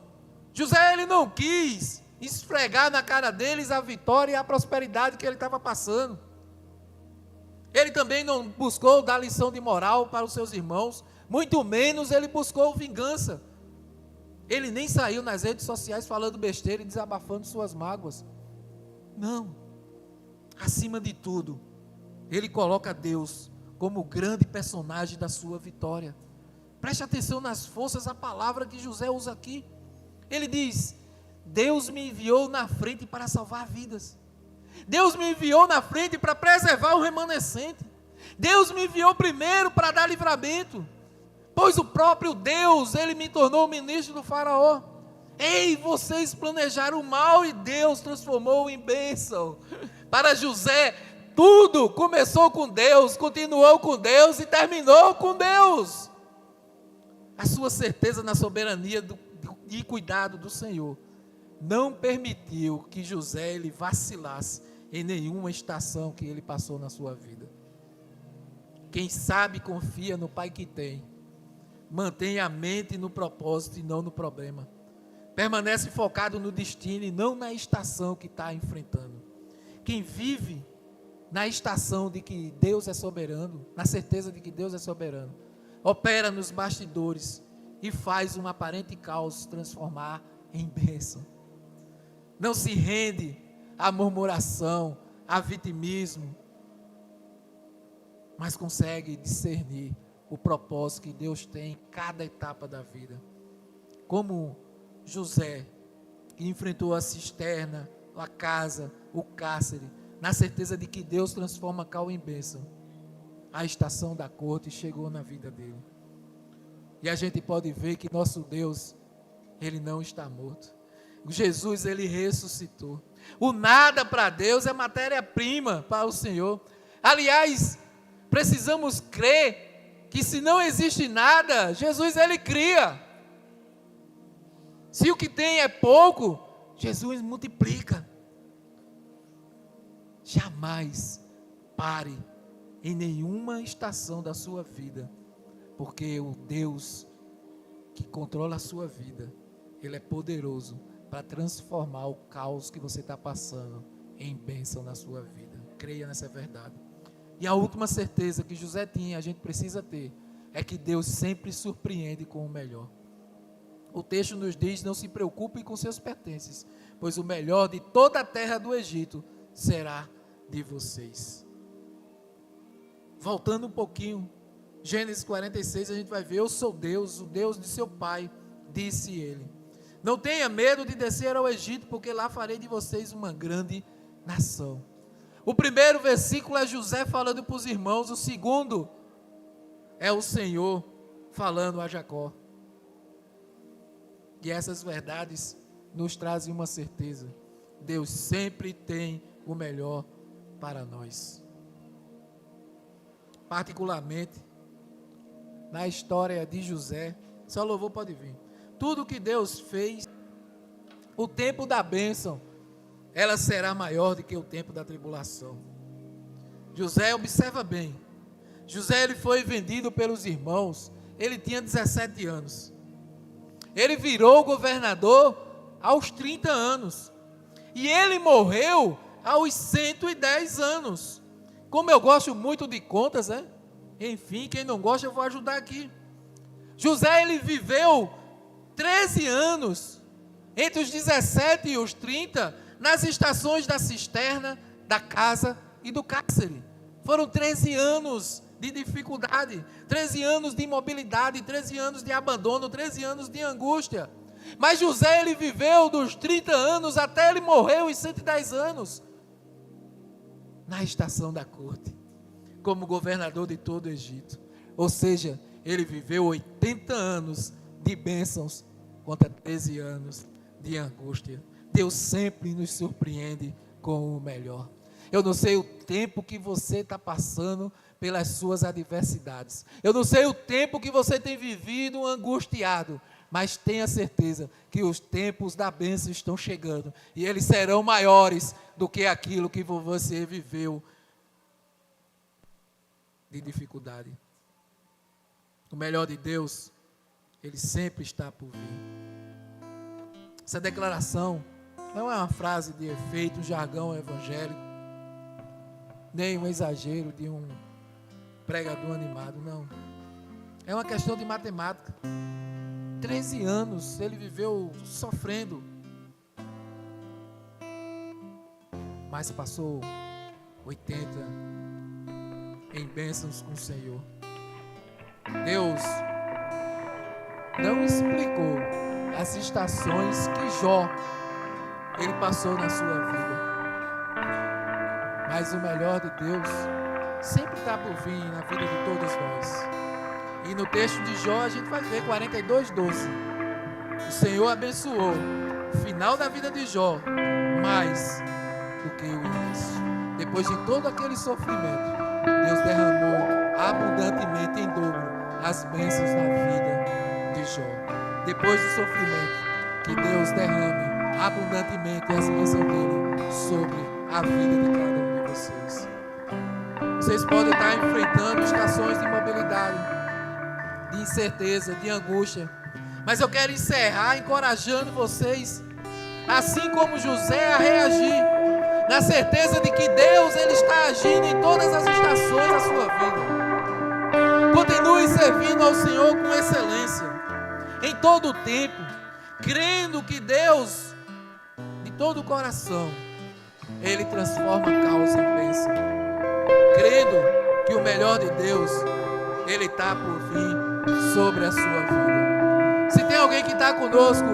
Speaker 1: José ele não quis esfregar na cara deles a vitória e a prosperidade que ele estava passando. Ele também não buscou dar lição de moral para os seus irmãos, muito menos ele buscou vingança. Ele nem saiu nas redes sociais falando besteira e desabafando suas mágoas. Não. Acima de tudo, ele coloca Deus como o grande personagem da sua vitória. Preste atenção nas forças, a palavra que José usa aqui. Ele diz: Deus me enviou na frente para salvar vidas. Deus me enviou na frente para preservar o remanescente. Deus me enviou primeiro para dar livramento, pois o próprio Deus, ele me tornou ministro do faraó. Ei, vocês planejaram mal e Deus transformou em bênção. Para José, tudo começou com Deus, continuou com Deus e terminou com Deus. A sua certeza na soberania e cuidado do Senhor não permitiu que José ele vacilasse em nenhuma estação que ele passou na sua vida. Quem sabe confia no Pai que tem, mantém a mente no propósito e não no problema. Permanece focado no destino e não na estação que está enfrentando. Quem vive na estação de que Deus é soberano, na certeza de que Deus é soberano, opera nos bastidores e faz um aparente caos transformar em bênção. Não se rende à murmuração, a vitimismo, mas consegue discernir o propósito que Deus tem em cada etapa da vida. Como José, que enfrentou a cisterna, a casa, o cárcere, na certeza de que Deus transforma cal em bênção. A estação da corte chegou na vida dele. E a gente pode ver que nosso Deus, ele não está morto. Jesus, ele ressuscitou. O nada para Deus é matéria-prima para o Senhor. Aliás, precisamos crer que se não existe nada, Jesus ele cria. Se o que tem é pouco, Jesus multiplica. Jamais pare em nenhuma estação da sua vida, porque o Deus que controla a sua vida, ele é poderoso para transformar o caos que você está passando em bênção na sua vida. Creia nessa verdade. E a última certeza que José tinha, a gente precisa ter, é que Deus sempre surpreende com o melhor. O texto nos diz: não se preocupem com seus pertences, pois o melhor de toda a terra do Egito será de vocês. Voltando um pouquinho, Gênesis 46, a gente vai ver: eu sou Deus, o Deus de seu pai, disse ele. Não tenha medo de descer ao Egito, porque lá farei de vocês uma grande nação. O primeiro versículo é José falando para os irmãos, o segundo é o Senhor falando a Jacó. E essas verdades nos trazem uma certeza: Deus sempre tem o melhor para nós. Particularmente na história de José, só louvor pode vir. Tudo que Deus fez, o tempo da bênção, ela será maior do que o tempo da tribulação. José, observa bem, José, ele foi vendido pelos irmãos, ele tinha 17 anos. Ele virou governador aos 30 anos. E ele morreu aos 110 anos. Como eu gosto muito de contas, né? Enfim, quem não gosta, eu vou ajudar aqui. José, ele viveu 13 anos, entre os 17 e os 30, nas estações da cisterna, da casa e do cárcere. Foram 13 anos de dificuldade, 13 anos de imobilidade, 13 anos de abandono, 13 anos de angústia. Mas José, ele viveu dos 30 anos até ele morreu aos 110 anos, na estação da corte, como governador de todo o Egito. Ou seja, ele viveu 80 anos de bênçãos contra 13 anos de angústia. Deus sempre nos surpreende com o melhor. Eu não sei o tempo que você está passando pelas suas adversidades. Eu não sei o tempo que você tem vivido angustiado, mas tenha certeza que os tempos da bênção estão chegando e eles serão maiores do que aquilo que você viveu de dificuldade. O melhor de Deus, ele sempre está por vir. Essa declaração não é uma frase de efeito, um jargão evangélico, nem um exagero de um pregador animado, não. É uma questão de matemática. 13 anos ele viveu sofrendo, mas passou 80 em bênçãos com o Senhor. Deus não explicou as estações que Jó ele passou na sua vida, mas o melhor de Deus sempre está por vir na vida de todos nós. E no texto de Jó a gente vai ver 42:12. O Senhor abençoou o final da vida de Jó mais do que o início. Depois de todo aquele sofrimento, Deus derramou abundantemente em dobro as bênçãos na vida de Jó. Depois do sofrimento, que Deus derrame abundantemente as bênçãos dele sobre a vida de cada um de vocês. Vocês podem estar enfrentando estações de imobilidade, de incerteza, de angústia, mas eu quero encerrar encorajando vocês, assim como José, a reagir, na certeza de que Deus ele está agindo em todas as estações da sua vida. Continue servindo ao Senhor com excelência, em todo o tempo, crendo que Deus, de todo o coração, ele transforma causa em bênção, crendo que o melhor de Deus, ele está por vir sobre a sua vida. Se tem alguém que está conosco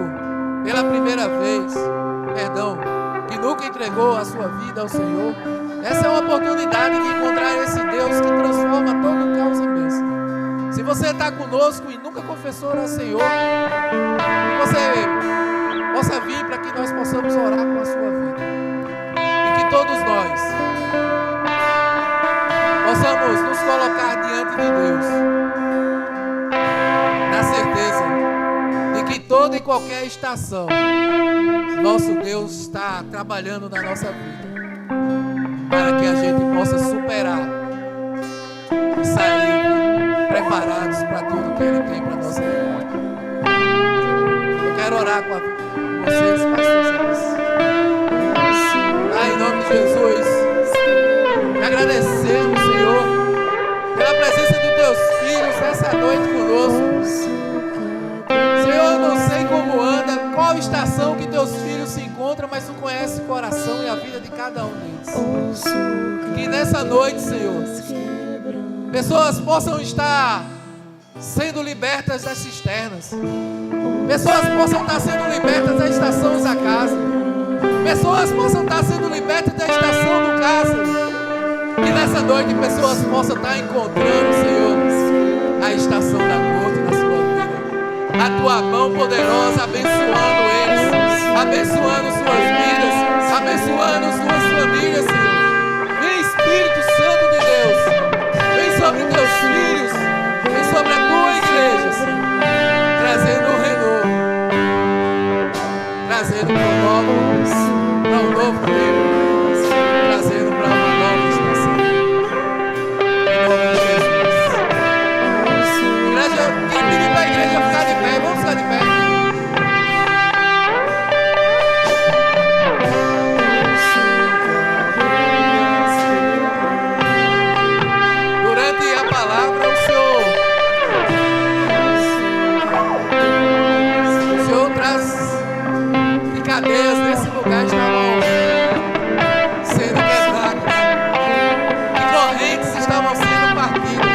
Speaker 1: pela primeira vez, que nunca entregou a sua vida ao Senhor, essa é uma oportunidade de encontrar esse Deus que transforma todo caos em bênção. Se você está conosco e nunca confessou ao Senhor, que você possa vir para que nós possamos orar com a sua vida, e que todos nós possamos nos colocar diante de Deus, na certeza de que toda e qualquer estação, nosso Deus está trabalhando na nossa vida, para que a gente possa superar e sair preparados para tudo que Ele tem para a nossa vida. Eu quero orar com vocês, pastores. Em nome de Jesus, te agradecemos, Senhor, pela presença de Teus filhos nessa noite conosco. Senhor, eu não sei como anda, qual estação que Teus filhos se encontram, mas Tu conheces o coração e a vida de cada um deles. Que nessa noite, Senhor, pessoas possam estar sendo libertas das cisternas, pessoas possam estar sendo libertas das estações da casa, Pessoas possam estar sendo libertas da estação do cárcere. E nessa noite pessoas possam estar encontrando, Senhor, a estação da corte na sua vida. A tua mão poderosa abençoando eles, abençoando suas vidas, abençoando suas famílias, Senhor. Vem Espírito Santo de Deus, vem sobre teus filhos, vem sobre a tua igreja, Senhor, trazendo um renovo, trazendo para um novo tempo, trazendo para uma nova estação. Em nome de Jesus. Igreja, quem pedir para a igreja ficar de pé, vamos ficar de pé. Durante a palavra, o Senhor traz que cadeias nesse lugar estavam sendo quebradas, que correntes estavam sendo partidas.